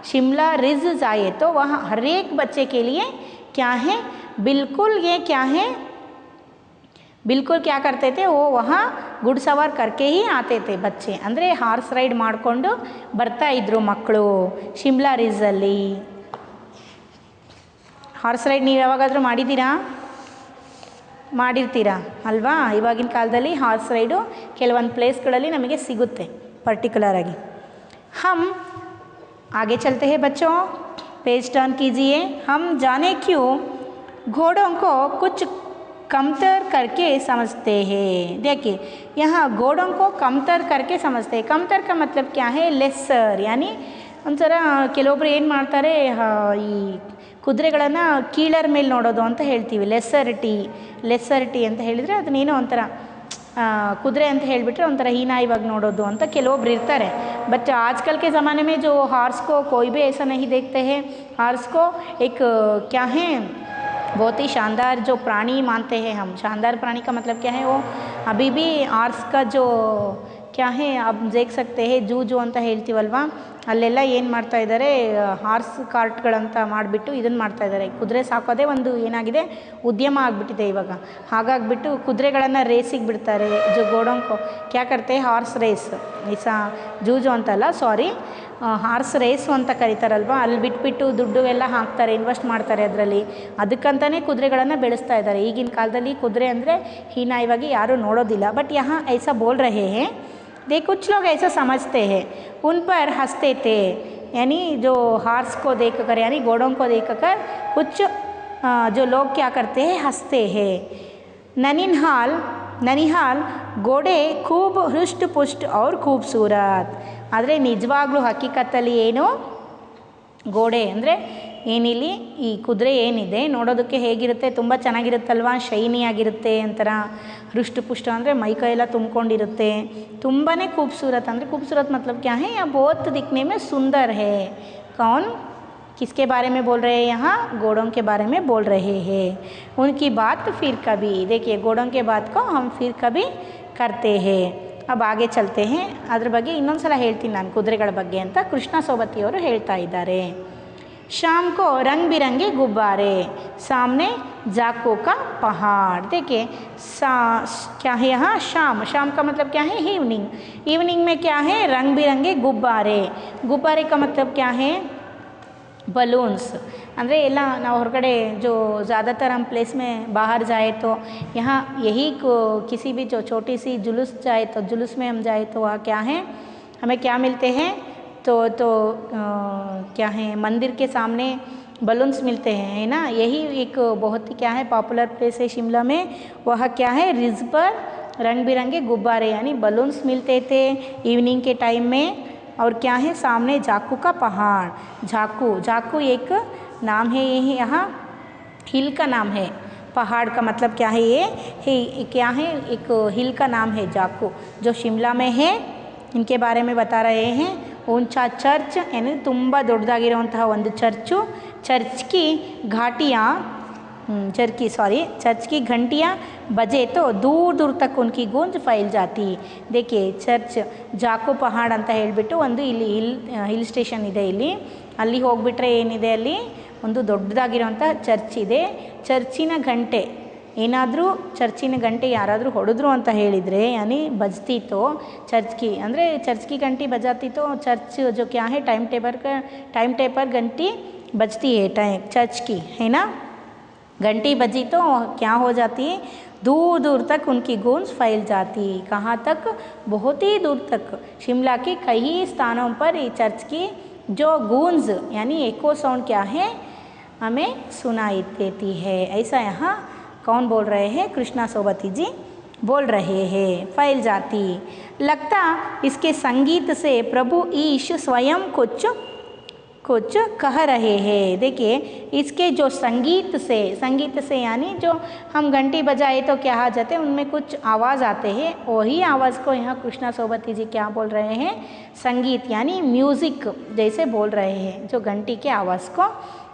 शिमला रिज जाए तो वहाँ हर एक बच्चे के लिए क्या है, बिल्कुल ये क्या है, बिल्कुल क्या करते थे वो वहाँ घुड़सवार करके ही आते थे बच्चे, ಅಂದರೆ ಹಾರ್ಸ್ ರೈಡ್ ಮಾಡಿಕೊಂಡು ಬರ್ತಾ ಇದ್ರು ಮಕ್ಕಳು ಶಿಮ್ಲಾ ರಿಜಲ್ಲಿ। ಹಾರ್ಸ್ ರೈಡ್ ನೀವು ಯಾವಾಗಾದರೂ ಮಾಡಿರ್ತೀರಾ ಅಲ್ವಾ, ಇವಾಗಿನ ಕಾಲದಲ್ಲಿ ಹಾರ್ಸ್ ರೈಡು ಕೆಲವೊಂದು ಪ್ಲೇಸ್ಗಳಲ್ಲಿ ನಮಗೆ ಸಿಗುತ್ತೆ पर्टिकुलर। हम आगे चलते हैं बच्चों, पेज टर्न कीजिए। हम जाने क्यों घोड़ों को कुछ कमतर करके समझते हैं। देखिए यहाँ घोड़ों को कमतर करके समझते हैं। कमतर का मतलब क्या है, लेसर, यानी ಒಂಥರ ಕೆಲವೊಬ್ರು ಏನು ಮಾಡ್ತಾರೆ, ಈ ಕುದುರೆಗಳನ್ನು ಕೀಳರ ಮೇಲೆ ನೋಡೋದು ಅಂತ ಹೇಳ್ತೀವಿ, ಲೆಸ್ಸರಿಟಿ ಅಂತ ಹೇಳಿದರೆ ಅದನ್ನೇನೋ ಒಂಥರ ಕುದುರೆ ಅಂತ ಹೇಳಿಬಿಟ್ರೆ ಒಂಥರ ಹೀನಾಯವಾಗಿ ನೋಡೋದು ಅಂತ ಕೆಲವೊಬ್ರು ಇರ್ತಾರೆ। बट आजकल के ज़माने में जो हॉर्स को कोई भी ऐसा नहीं देखते हैं, हॉर्स को एक क्या है, बहुत ही शानदार जो प्राणी मानते हैं हम। शानदार प्राणी का मतलब क्या है, वो अभी भी हॉर्स का जो क्या है आप देख सकते हैं, ಜೂಜು ಅಂತ ಹೇಳ್ತೀವಲ್ವಾ, ಅಲ್ಲೆಲ್ಲ ಏನು ಮಾಡ್ತಾ ಇದ್ದಾರೆ, ಹಾರ್ಸ್ ಕಾರ್ಟ್ಗಳಂತ ಮಾಡಿಬಿಟ್ಟು ಇದನ್ನು ಮಾಡ್ತಾ ಇದ್ದಾರೆ। ಕುದುರೆ ಸಾಕೋದೇ ಒಂದು ಏನಾಗಿದೆ, ಉದ್ಯಮ ಆಗಿಬಿಟ್ಟಿದೆ ಇವಾಗ। ಹಾಗಾಗಿಬಿಟ್ಟು ಕುದುರೆಗಳನ್ನು ರೇಸಿಗೆ ಬಿಡ್ತಾರೆ, ಜೋ ಗೋಡೋಂಕೋ ಕ್ಯಾ ಕರ್ತೆ ಹಾರ್ಸ್ ರೇಸ್, ಐಸಾ ಜೂಜು ಅಂತಲ್ಲ ಸಾರಿ, ಹಾರ್ಸ್ ರೇಸು ಅಂತ ಕರೀತಾರಲ್ವ, ಅಲ್ಲಿ ಬಿಟ್ಬಿಟ್ಟು ದುಡ್ಡು ಎಲ್ಲ ಹಾಕ್ತಾರೆ, ಇನ್ವೆಸ್ಟ್ ಮಾಡ್ತಾರೆ ಅದರಲ್ಲಿ, ಅದಕ್ಕಂತಲೇ ಕುದುರೆಗಳನ್ನು ಬೆಳೆಸ್ತಾ ಇದ್ದಾರೆ। ಈಗಿನ ಕಾಲದಲ್ಲಿ ಕುದುರೆ ಅಂದರೆ ಹೀನಾಯವಾಗಿ ಯಾರೂ ನೋಡೋದಿಲ್ಲ। ಬಟ್ यहाँ ऐसा बोल रहे हैं, देख कुछ लोग ऐसा समझते हैं, उन पर हंसते थे, यानी जो हार्स को देखकर यानी घोड़ों को देखकर कुछ जो लोग क्या करते हैं, हंसते हैं। ननिनहाल ನನಿಹಾಲ್ ಗೋಡೆ ಖೂಬ್ ಹೃಷ್ಟ ಪುಷ್ಟ ಔರ್ ಖೂಬ್ಸೂರತ್. ಆದರೆ ನಿಜವಾಗ್ಲೂ ಹಕ್ಕಿಕತ್ತಲ್ಲಿ ಏನು ಗೋಡೆ ಅಂದರೆ ಏನಿಲ್ಲಿ ಈ ಕುದುರೆ ಏನಿದೆ ನೋಡೋದಕ್ಕೆ ಹೇಗಿರುತ್ತೆ, ತುಂಬ ಚೆನ್ನಾಗಿರುತ್ತಲ್ವ, ಶೈನಿ ಆಗಿರುತ್ತೆ, ಒಂಥರ ಹೃಷ್ಟಪುಷ್ಟ ಅಂದರೆ ಮೈಕೈ ಎಲ್ಲ ತುಂಬಿಕೊಂಡಿರುತ್ತೆ, ತುಂಬಾ खूबसूरत ಅಂದರೆ खूबसूरत मतलब क्या है, या बहुत दिखने में सुंदर है. कौन किसके बारे में बोल रहे हैं यहाँ, घोड़ों के बारे में बोल रहे हैं. उनकी बात फिर कभी, देखिए घोड़ों के बात को हम फिर कभी करते हैं. अब आगे चलते हैं. ಅದ್ರ ಬಗ್ಗೆ ಇನ್ನೊಂದು ಸಲ ಹೇಳ್ತೀನಿ ನಾನು ಕುದುರೆಗಳ ಬಗ್ಗೆ ಅಂತ ಕೃಷ್ಣ ಸೋಬತಿಯವರು ಹೇಳ್ತಾ ಇದ್ದಾರೆ. शाम को रंग बिरंगे गुब्बारे, सामने जाको का पहाड़. देखिए क्या है यहाँ शाम, शाम का मतलब क्या है इवनिंग, इवनिंग में क्या है रंग बिरंगे गुब्बारे. गुब्बारे का मतलब क्या है बलून्स. ಅಂದರೆ ಎಲ್ಲ ನಾವು ಹೊರಗಡೆ जो ज़्यादातर हम प्लेस में बाहर जाए तो यहाँ यही किसी भी जो छोटी सी जुलूस जाए तो जुलूस में हम जाए तो वहाँ क्या है हमें क्या मिलते हैं तो क्या है मंदिर के सामने बलून्स मिलते हैं, है ना. यही एक बहुत ही क्या है पॉपुलर प्लेस है शिमला में. वह क्या है रिज पर रंग बिरंगे गुब्बारे यानी बलून्स मिलते थे इवनिंग के टाइम में. और क्या है सामने जाकू का पहाड़. जाकू, जाकू एक नाम है, ये यहाँ हिल का नाम है. पहाड़ का मतलब क्या है ये क्या है एक हिल का नाम है जाकू, जो शिमला में है. इनके बारे में बता रहे हैं. ऊंचा चर्च यानी ತುಂಬ ದೊಡ್ಡದಾಗಿರುವಂತಹ ಒಂದು ಚರ್ಚು. चर्च की घाटियाँ चर्च की घंटियाँ बजे तो दूर दूर तक उनकी गूंज फैल जाती. देखिए चर्च ಜಾಕೋ ಪಹಾಡ್ ಅಂತ ಹೇಳಿಬಿಟ್ಟು ಒಂದು ಇಲ್ಲಿ ಹಿಲ್ ಸ್ಟೇಷನ್ ಇದೆ. ಇಲ್ಲಿ ಅಲ್ಲಿ ಹೋಗಿಬಿಟ್ರೆ ಏನಿದೆ ಅಲ್ಲಿ ಒಂದು ದೊಡ್ಡದಾಗಿರೋಂಥ ಚರ್ಚ್ ಇದೆ. ಚರ್ಚಿನ ಗಂಟೆ ಏನಾದರೂ ಚರ್ಚಿನ ಗಂಟೆ ಯಾರಾದರೂ ಹೊಡೆದ್ರು ಅಂತ ಹೇಳಿದರೆ यानी बजती तो चर्च की ಅಂದರೆ चर्च की घंटी बजाती तो चर्च जो क्या है टाइम टेपर घंटी बजती है चर्च की, है ना. घंटी बजी तो क्या हो जाती है दूर दूर तक उनकी गूंज फैल जाती. कहाँ तक, बहुत ही दूर तक. शिमला के कई स्थानों पर ये चर्च की जो गूंज यानी एको साउंड क्या है हमें सुनाई देती है. ऐसा यहाँ कौन बोल रहे हैं, कृष्णा सोबती जी बोल रहे हैं. फैल जाती. लगता इसके संगीत से प्रभु ईश स्वयं कुछ कह रहे हैं. देखिए इसके जो संगीत से यानी जो हम घंटी बजाए तो क्या आ जाते हैं उनमें कुछ आवाज़ आते हैं. वही आवाज़ को यहाँ कृष्णा सोबती जी क्या बोल रहे हैं, संगीत यानी म्यूज़िक जैसे बोल रहे हैं जो घंटी के आवाज़ को.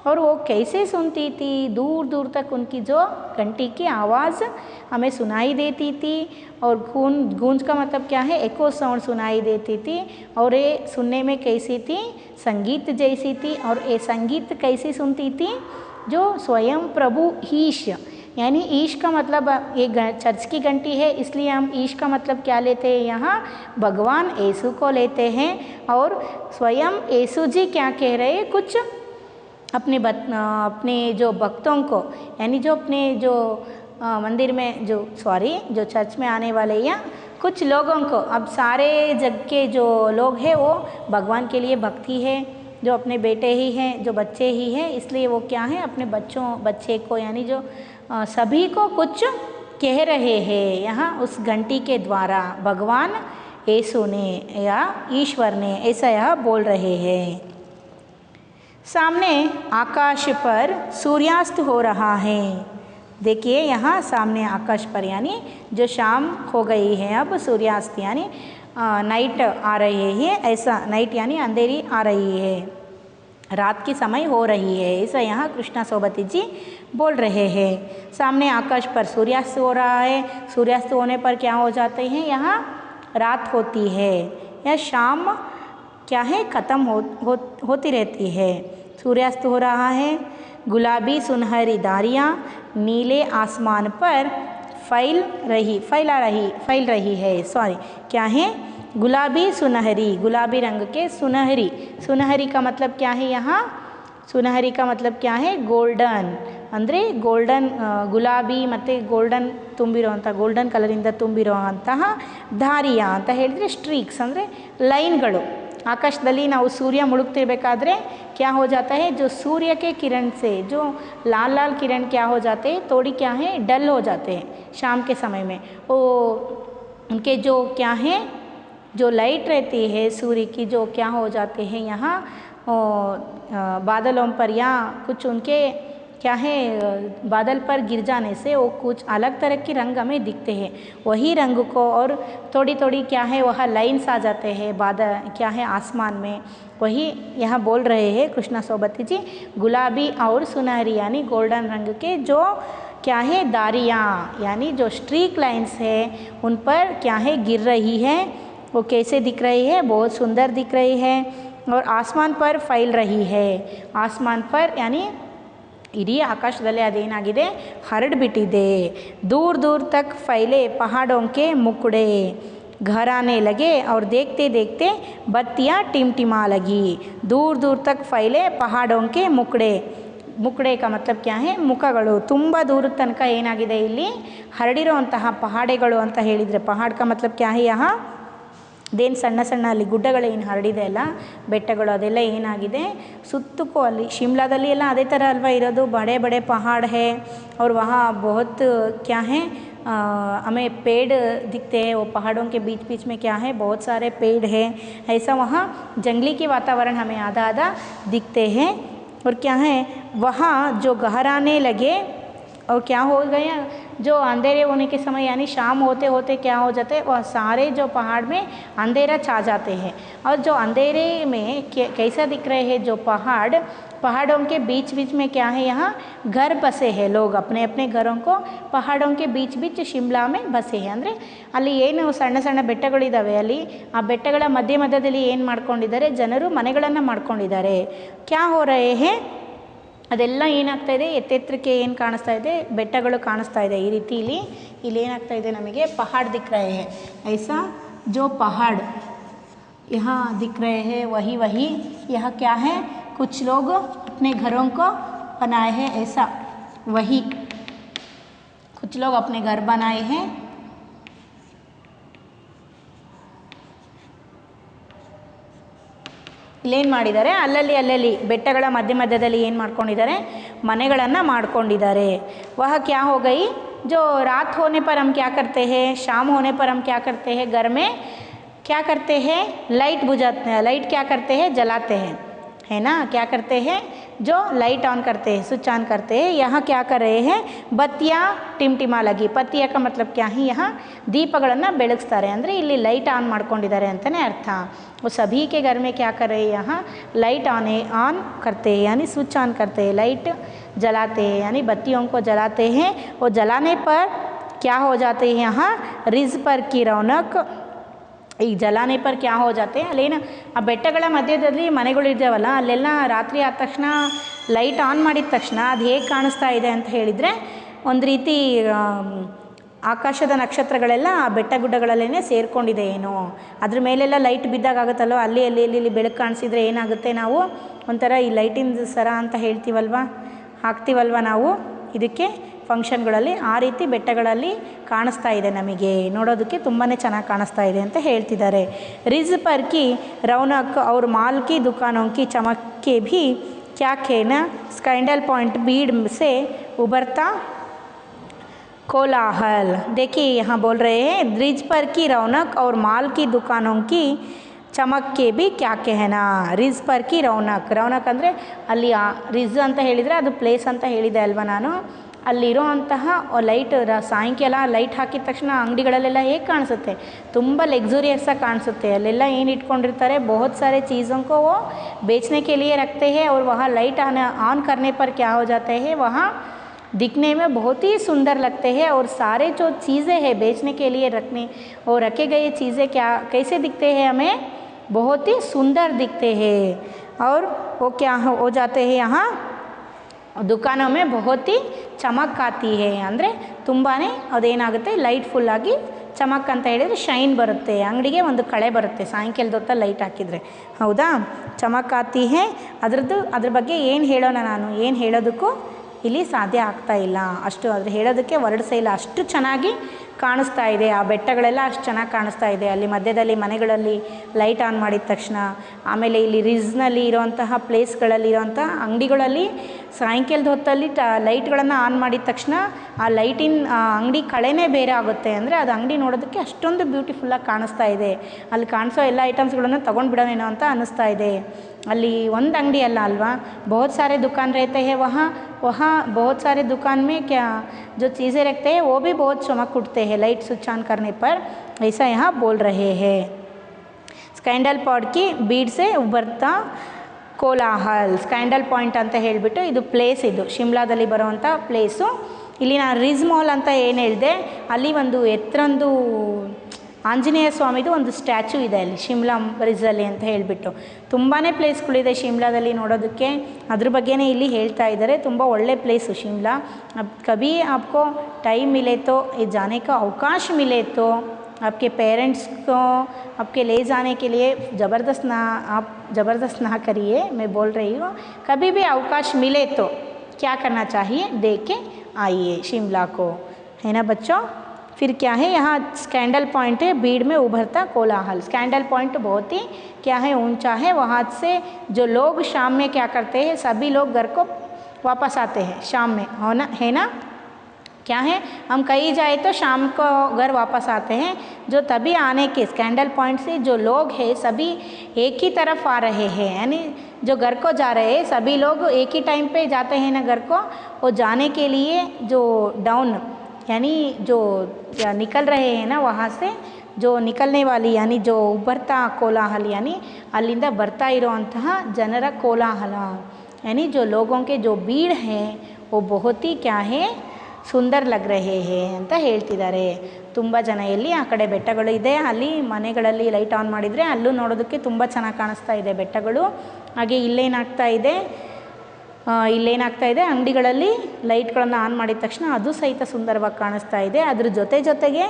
और वो कैसे सुनती थी, दूर दूर तक उनकी जो घंटी की आवाज़ हमें सुनाई देती थी. और गूंज का मतलब क्या है एको साउंड सुनाई देती थी. और ये सुनने में कैसी थी, संगीत जैसी थी. और ये संगीत कैसी सुनती थी, जो स्वयं प्रभु ईश यानी ईश का मतलब ये चर्च की घंटी है इसलिए हम ईश का मतलब क्या लेते हैं यहाँ भगवान येसु को लेते हैं. और स्वयं येसु जी क्या कह रहे हैं, कुछ अपने जो भक्तों को यानी जो अपने जो मंदिर में जो चर्च में आने वाले या कुछ लोगों को, अब सारे जग के जो लोग हैं वो भगवान के लिए भक्ति है, जो अपने बेटे ही हैं, जो बच्चे ही हैं, इसलिए वो क्या है अपने बच्चे को यानी जो सभी को कुछ कह रहे हैं यहाँ उस घंटी के द्वारा. भगवान येसु ने या ईश्वर ने ऐसा यह बोल रहे हैं. सामने आकाश पर सूर्यास्त हो रहा है. देखिए यहाँ सामने आकाश पर यानी जो शाम हो गई है अब सूर्यास्त यानी नाइट आ रही है. ऐसा नाइट यानी अंधेरी आ रही है, रात की समय हो रही है. ऐसा यहाँ कृष्णा सोबती जी बोल रहे हैं. सामने आकाश पर सूर्यास्त हो रहा है. सूर्यास्त होने पर क्या हो जाते हैं, यहाँ रात होती है या शाम क्या है ख़त्म होती रहती है. सूर्यास्त हो रहा है. गुलाबी सुनहरी धारियाँ नीले आसमान पर फैल रही है. क्या है, गुलाबी सुनहरी, गुलाबी रंग के सुनहरी का मतलब क्या है यहाँ, सुनहरी का मतलब क्या है गोल्डन. ಅಂದರೆ ಗೋಲ್ಡನ್ ಗುಲಾಬಿ ಮತ್ತು ಗೋಲ್ಡನ್ ತುಂಬಿರೋವಂಥ ಗೋಲ್ಡನ್ ಕಲರಿಂದ ತುಂಬಿರೋವಂತಹ ಧಾರಿಯ ಅಂತ ಹೇಳಿದರೆ ಸ್ಟ್ರೀಕ್ಸ್ ಅಂದರೆ ಲೈನ್ಗಳು. ಆಕಾಶದಲ್ಲಿ ನಾವು ಸೂರ್ಯ ಮುಳುಗ್ತಿರ್ಬೇಕಾದ್ರೆ क्या हो जाता है, जो सूर्य के किरण से जो लाल लाल किरण क्या हो जाते हैं, थोड़ी क्या है डल हो जाते हैं शाम के समय में। वो उनके जो क्या है जो लाइट रहती है सूर्य की जो क्या हो जाते हैं यहाँ बादलों पर या कुछ उनके क्या है बादल पर गिर जाने से वो कुछ अलग तरह के रंग हमें दिखते हैं। वही रंग को और थोड़ी थोड़ी क्या है वह लाइन्स आ जाते हैं बादल क्या है आसमान में, वही यहाँ बोल रहे हैं कृष्णा सोबती जी। गुलाबी और सुनहरी यानी गोल्डन रंग के जो क्या है दारियाँ यानी जो स्ट्रीक लाइन्स है उन पर क्या है गिर रही है। वो कैसे दिख रही है, बहुत सुंदर दिख रही है और आसमान पर फैल रही है। आसमान पर यानी इडी आकाशदल्लि अदेनागिदे हरड्बिट्टिदे। दूर दूर तक फैले पहाड़ों के मुकुड़े घर आने लगे और देखते देखते बत्तियाँ टिमटिमा लगी। दूर दूर तक फैले पहाड़ों के मुकुड़े, ಮುಕುಡೆ का मतलब क्या है ಮುಖಗಳು ತುಂಬ ದೂರದ ತನಕ ಏನಾಗಿದೆ ಇಲ್ಲಿ ಹರಡಿರುವಂತಹ ಪಹಾಡೆಗಳು ಅಂತ ಹೇಳಿದರೆ, ಪಹಾಡ್ का मतलब क्या है यहाँ ಅದೇನು ಸಣ್ಣ ಸಣ್ಣ ಅಲ್ಲಿ ಗುಡ್ಡಗಳು ಏನು ಹರಡಿದೆ ಅಲ್ಲ ಬೆಟ್ಟಗಳು ಅದೆಲ್ಲ ಏನಾಗಿದೆ ಸುತ್ತಕ್ಕೂ ಅಲ್ಲಿ ಶಿಮ್ಲಾದಲ್ಲಿ ಎಲ್ಲ ಅದೇ ಥರ ಅಲ್ವಾ ಇರೋದು, ಬಡೆ ಬಡೆ ಪಹಾड़ है और वहाँ बहुत क्या है हमें पेड़ दिखते हैं। वो पहाड़ों के बीच बीच में क्या है बहुत सारे पेड़ हैं, ऐसा वहाँ जंगली के वातावरण हमें आधा आधा दिखते हैं। और क्या है वहाँ जो गहराने लगे और क्या हो गया जो अंधेरे होने के समय यानी शाम होते होते क्या हो जाते हैं वह सारे जो पहाड़ में अंधेरा छा जाते हैं। और जो अंधेरे में कैसा दिख रहे हैं जो पहाड़ों के बीच बीच में क्या है यहाँ घर बसे हैं, लोग अपने अपने घरों को पहाड़ों के बीच बीच ಶಿಮ್ಲಾ में ಬಸೆ हैं। ಅಂದರೆ ಅಲ್ಲಿ ಏನು ಸಣ್ಣ ಸಣ್ಣ ಬೆಟ್ಟಗಳಿದ್ದಾವೆ ಅಲ್ಲಿ ಆ ಬೆಟ್ಟಗಳ ಮಧ್ಯ ಮಧ್ಯದಲ್ಲಿ ಏನು ಮಾಡ್ಕೊಂಡಿದ್ದಾರೆ ಜನರು ಮನೆಗಳನ್ನು ಮಾಡ್ಕೊಂಡಿದ್ದಾರೆ। ಕ್ಯಾ ಹೋ ರಹೆ ಹೇ ಅದೆಲ್ಲ ಏನಾಗ್ತಾ ಇದೆ ಎತ್ತೆತ್ತರಕ್ಕೆ ಏನು ಕಾಣಿಸ್ತಾ ಇದೆ ಬೆಟ್ಟಗಳು ಕಾಣಿಸ್ತಾ ಇದೆ ಈ ರೀತಿ ಇಲ್ಲಿ ಏನಾಗ್ತಾ ಇದೆ ನಮಗೆ ಪಹಾड़ दिख रहे हैं। ऐसा जो पहाड़ यहाँ दिख रहे हैं वही यहाँ क्या है कुछ लोग अपने घरों को बनाए हैं, ऐसा वही कुछ लोग अपने घर बनाए हैं। ಇಲ್ಲೇನು ಮಾಡಿದ್ದಾರೆ ಅಲ್ಲಲ್ಲಿ ಬೆಟ್ಟಗಳ ಮಧ್ಯ ಮಧ್ಯದಲ್ಲಿ ಏನು ಮಾಡ್ಕೊಂಡಿದ್ದಾರೆ ಮನೆಗಳನ್ನು ಮಾಡ್ಕೊಂಡಿದ್ದಾರೆ। वह क्या हो गई जो रात होने पर हम क्या करते हैं, शाम होने पर हम क्या करते हैं घर में क्या करते हैं लाइट बुझाते हैं, लाइट क्या करते हैं जलाते हैं है ना, क्या करते हैं जो लाइट ऑन करते हैं स्विच ऑन करते हैं। यहाँ क्या कर रहे हैं बत्तियाँ ಟಿಮ್ಟಿಮಾ ಲಗಿ, ಬತ್ತಿಯ का मतलब क्या है यहाँ ದೀಪಗಳನ್ನು ಬೆಳಗಿಸ್ತಾರೆ ಅಂದರೆ ಇಲ್ಲಿ ಲೈಟ್ ಆನ್ ಮಾಡ್ಕೊಂಡಿದ್ದಾರೆ ಅಂತಲೇ ಅರ್ಥ। वो सभी के घर में क्या कर रहे हैं यहाँ लाइट ऑन करते हैं यानी स्विच ऑन करते हैं, लाइट जलाते हैं यानी बत्तियों को जलाते हैं। वो जलाने पर क्या हो जाते हैं यहाँ रिज पर की रौनक, ಈಗ ಜಲಾನೆ ಪರ್ ಕ್ಯಾ ಹೋ ಜಾತೆ ಅಲ್ಲೇನು ಆ ಬೆಟ್ಟಗಳ ಮಧ್ಯದಲ್ಲಿ ಮನೆಗಳು ಇದ್ದಾವಲ್ಲ ಅಲ್ಲೆಲ್ಲ ರಾತ್ರಿ ಆದ ತಕ್ಷಣ ಲೈಟ್ ಆನ್ ಮಾಡಿದ ತಕ್ಷಣ ಅದು ಹೇಗೆ ಕಾಣಿಸ್ತಾ ಇದೆ ಅಂತ ಹೇಳಿದರೆ ಒಂದು ರೀತಿ ಆಕಾಶದ ನಕ್ಷತ್ರಗಳೆಲ್ಲ ಆ ಬೆಟ್ಟ ಗುಡ್ಡಗಳಲ್ಲೇ ಸೇರಿಕೊಂಡಿದೆ ಏನೋ, ಅದ್ರ ಮೇಲೆಲ್ಲ ಲೈಟ್ ಬಿದ್ದಾಗ ಆಗುತ್ತಲ್ಲೋ ಅಲ್ಲಿ ಬೆಳಕು ಕಾಣಿಸಿದರೆ ಏನಾಗುತ್ತೆ ನಾವು ಒಂಥರ ಈ ಲೈಟಿನ ಸರ ಅಂತ ಹೇಳ್ತೀವಲ್ವ ಹಾಕ್ತೀವಲ್ವ ನಾವು ಇದಕ್ಕೆ ಫಂಕ್ಷನ್ಗಳಲ್ಲಿ ಆ ರೀತಿ ಬೆಟ್ಟಗಳಲ್ಲಿ ಕಾಣಿಸ್ತಾ ಇದೆ ನಮಗೆ, ನೋಡೋದಕ್ಕೆ ತುಂಬಾ ಚೆನ್ನಾಗಿ ಕಾಣಿಸ್ತಾ ಇದೆ ಅಂತ ಹೇಳ್ತಿದ್ದಾರೆ। रिज पर की रौनक और माल की दुकानों की चमक के भी क्या कहना, स्कैंडल पॉइंट भीड़ से उभरता कोलाहल। देखिए यहाँ बोल रहे हैं रिज पर की रौनक और माल की दुकानों की ಚಮಕ್ ಕೆ ಬಿ ಕ್ಯಾ ಕೆಹನಾ, ರಿಜ್ ಪರ್ ಕಿ ರೌನಕ್ ಅಂದರೆ ಅಲ್ಲಿ ರಿಜ್ ಅಂತ ಹೇಳಿದರೆ ಅದು ಪ್ಲೇಸ್ ಅಂತ ಹೇಳಿದೆ ಅಲ್ವಾ ನಾನು, ಅಲ್ಲಿರೋ ಅಂತಹ ಲೈಟ್ ಸಾಯಂಕಾಲ ಲೈಟ್ ಹಾಕಿದ ತಕ್ಷಣ ಅಂಗಡಿಗಳಲ್ಲೆಲ್ಲ ಹೇಗೆ ಕಾಣಿಸುತ್ತೆ ತುಂಬ ಲಕ್ಸುರಿಯಸ್ಸಾಗಿ ಕಾಣಿಸುತ್ತೆ, ಅಲ್ಲೆಲ್ಲ ಏನು ಇಟ್ಕೊಂಡಿರ್ತಾರೆ बहुत सारे चीज़ों को वो बेचने के लिए रखते हैं और वहाँ लाइट ऑन करने पर क्या हो जाते हैं वहाँ दिखने में बहुत ही सुंदर लगते हैं और सारे जो चीज़ें हैं बेचने के लिए रखे गए चीज़ें क्या कैसे दिखते हैं हमें बहुत ही सुंदर दिखते हैं। और वो क्या हो जाते हैं यहाँ दुकानों में बहुत ही चमक आती है ಅಂದರೆ ತುಂಬಾ ಅದೇನಾಗುತ್ತೆ ಲೈಟ್ ಫುಲ್ಲಾಗಿ ಚಮಕ್ ಅಂತ ಹೇಳಿದರೆ ಶೈನ್ ಬರುತ್ತೆ, ಅಂಗಡಿಗೆ ಒಂದು ಕಳೆ ಬರುತ್ತೆ ಸಾಯಂಕಾಲದ ಹೊತ್ತ ಲೈಟ್ ಹಾಕಿದರೆ, ಹೌದಾ ಚಮಕ್ ಆತಿ ಹೇ। ಅದ್ರ ಬಗ್ಗೆ ಏನು ಹೇಳೋಣ ನಾನು, ಏನು ಹೇಳೋದಕ್ಕೂ ಇಲ್ಲಿ ಸಾಧ್ಯ ಆಗ್ತಾ ಇಲ್ಲ, ಅಷ್ಟು ಅದ್ರ ಹೇಳೋದಕ್ಕೆ ವರ್ಡ್ಸೇ ಇಲ್ಲ, ಅಷ್ಟು ಚೆನ್ನಾಗಿ ಕಾಣಿಸ್ತಾ ಇದೆ. ಆ ಬೆಟ್ಟಗಳೆಲ್ಲ ಅಷ್ಟು ಚೆನ್ನಾಗಿ ಕಾಣಿಸ್ತಾ ಇದೆ. ಅಲ್ಲಿ ಮಧ್ಯದಲ್ಲಿ ಮನೆಗಳಲ್ಲಿ ಲೈಟ್ ಆನ್ ಮಾಡಿದ ತಕ್ಷಣ, ಆಮೇಲೆ ಇಲ್ಲಿ ರಿಸ್ನಲ್ಲಿ ಇರೋಂತಹ ಪ್ಲೇಸ್ಗಳಲ್ಲಿ ಇರೋಂಥ ಅಂಗಡಿಗಳಲ್ಲಿ ಸಾಯಂಕಾಲದ ಹೊತ್ತಲ್ಲಿ ಲೈಟ್ಗಳನ್ನು ಆನ್ ಮಾಡಿದ ತಕ್ಷಣ ಆ ಲೈಟಿನ ಅಂಗಡಿ ಕಳೆನೇ ಬೇರೆ ಆಗುತ್ತೆ. ಅಂದರೆ ಅದು ಅಂಗಡಿ ನೋಡೋದಕ್ಕೆ ಅಷ್ಟೊಂದು ಬ್ಯೂಟಿಫುಲ್ಲಾಗಿ ಕಾಣಿಸ್ತಾ ಇದೆ. ಅಲ್ಲಿ ಕಾಣಿಸೋ ಎಲ್ಲ ಐಟಮ್ಸ್ಗಳನ್ನು ತೊಗೊಂಡು ಬಿಡೋಣೇನೋ ಅಂತ ಅನ್ನಿಸ್ತಾ ಇದೆ. ಅಲ್ಲಿ ಒಂದು ಅಂಗಡಿ ಅಲ್ಲ ಅಲ್ವಾ, बहुत सारे दुकान रहते हैं वहाँ बहुत सारे दुकान में क्या जो चीज़ें रखते हैं वो भी बहुत चमक उठते हैं लाइट स्विच ऑन करने पर, ऐसा यहाँ बोल रहे हैं। ಸ್ಕ್ಯಾಂಡಲ್ ಪಾಟ್ ಕಿ ಬೀಡ್ ಸೆ ಉಭರ್ತಾ ಕೋಲಾಹಲ್. ಸ್ಕ್ಯಾಂಡಲ್ ಪಾಯಿಂಟ್ ಅಂತ ಹೇಳಿಬಿಟ್ಟು ಇದು ಪ್ಲೇಸ್, ಇದು ಶಿಮ್ಲಾದಲ್ಲಿ ಬರುವಂಥ ಪ್ಲೇಸು. ಇಲ್ಲಿ ನಾನು ರಿಸ್ ಮಾಲ್ ಅಂತ ಏನು ಹೇಳಿದೆ, ಅಲ್ಲಿ ಒಂದು ಎತ್ತರೊಂದು ಆಂಜನೇಯ ಸ್ವಾಮಿದು ಒಂದು ಸ್ಟ್ಯಾಚು ಇದೆ ಅಲ್ಲಿ ಶಿಮ್ಲಾ ರಿಸಲ್ಲಿ ಅಂತ ಹೇಳಿಬಿಟ್ಟು. ತುಂಬಾ ಪ್ಲೇಸ್ಗಳಿದೆ ಶಿಮ್ಲಾದಲ್ಲಿ ನೋಡೋದಕ್ಕೆ, ಅದ್ರ ಬಗ್ಗೆನೇ ಇಲ್ಲಿ ಹೇಳ್ತಾ ಇದ್ದಾರೆ. ತುಂಬ ಒಳ್ಳೆ ಪ್ಲೇಸು ಶಿಮ್ಲಾ. अब कभी आपको टाइम मिले तो ये जाने का अवकाश मिले तो आपके पेरेंट्स को आपके ले जाने के लिए आप ज़बरदस्त ना करिए, मैं बोल रही हूँ. कभी भी अवकाश मिले तो क्या करना चाहिए, देख के आइए शिमला को, है ना बच्चों. फिर क्या है, यहाँ स्कैंडल पॉइंट है, भीड़ में उभरता कोलाहल. स्कैंडल पॉइंट बहुत ही क्या है, ऊंचा है. वहाँ से जो लोग शाम में क्या करते हैं, सभी लोग घर को वापस आते हैं शाम में, है ना. क्या है, हम कहीं जाए तो शाम को घर वापस आते हैं. जो तभी आने के स्कैंडल पॉइंट से जो लोग हैं सभी एक ही तरफ आ रहे हैं, यानी जो घर को जा रहे हैं सभी लोग एक ही टाइम पे जाते हैं ना घर को. वो जाने के लिए जो डाउन यानी जो निकल रहे हैं ना, वहाँ से जो निकलने वाली यानी जो उभरता कोलाहल यानी अಲ್ಲಿಂದ ಬರ್ತಾ ಇರುವಂತಹ ಜನರ ಕೋಲಾಹಲ, यानी जो लोगों के जो भीड़ है वो बहुत ही क्या है ಸುಂದರ್ ಲಗ್ ರಹೇ ಹೇ ಅಂತ ಹೇಳ್ತಿದ್ದಾರೆ. ತುಂಬ ಜನ ಎಲ್ಲಿ ಆ ಕಡೆ ಬೆಟ್ಟಗಳು ಇದೆ, ಅಲ್ಲಿ ಮನೆಗಳಲ್ಲಿ ಲೈಟ್ ಆನ್ ಮಾಡಿದರೆ ಅಲ್ಲೂ ನೋಡೋದಕ್ಕೆ ತುಂಬ ಚೆನ್ನಾಗಿ ಕಾಣಿಸ್ತಾ ಇದೆ ಬೆಟ್ಟಗಳು. ಹಾಗೆ ಇಲ್ಲೇನಾಗ್ತಾ ಇದೆ ಅಂಗಡಿಗಳಲ್ಲಿ ಲೈಟ್ಗಳನ್ನು ಆನ್ ಮಾಡಿದ ತಕ್ಷಣ ಅದು ಸಹಿತ ಸುಂದರವಾಗಿ ಕಾಣಿಸ್ತಾ ಇದೆ. ಅದ್ರ ಜೊತೆಗೆ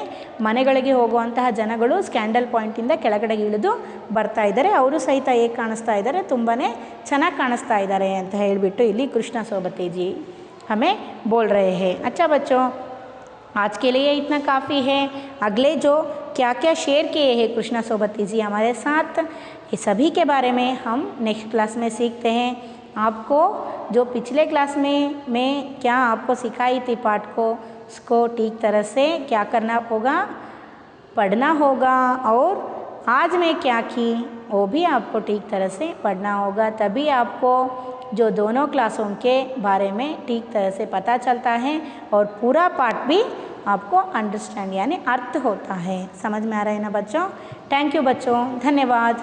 ಮನೆಗಳಿಗೆ ಹೋಗುವಂತಹ ಜನಗಳು ಸ್ಕ್ಯಾಂಡಲ್ ಪಾಯಿಂಟಿಂದ ಕೆಳಗಡೆ ಇಳಿದು ಬರ್ತಾ ಇದ್ದಾರೆ. ಅವರು ಸಹಿತ ಹೇಗೆ ಕಾಣಿಸ್ತಾ ಇದ್ದಾರೆ, ತುಂಬಾ ಚೆನ್ನಾಗಿ ಕಾಣಿಸ್ತಾ ಇದ್ದಾರೆ ಅಂತ ಹೇಳಿಬಿಟ್ಟು ಇಲ್ಲಿ ಕೃಷ್ಣ ಸೋಬತಿ हमें बोल रहे हैं. अच्छा बच्चों, आज के लिए इतना काफ़ी है. अगले जो क्या क्या शेयर किए हैं कृष्णा सोबती जी हमारे साथ, ये सभी के बारे में हम नेक्स्ट क्लास में सीखते हैं. आपको जो पिछले क्लास में क्या आपको सिखाई थी पाठ को, उसको ठीक तरह से क्या करना होगा, पढ़ना होगा. और आज मैं क्या की वो भी आपको ठीक तरह से पढ़ना होगा. तभी आपको जो दोनों क्लासों के बारे में ठीक तरह से पता चलता है और पूरा पाठ भी आपको अंडरस्टैंड यानी अर्थ होता है. समझ में आ रहा है ना बच्चों. थैंक यू बच्चों, धन्यवाद.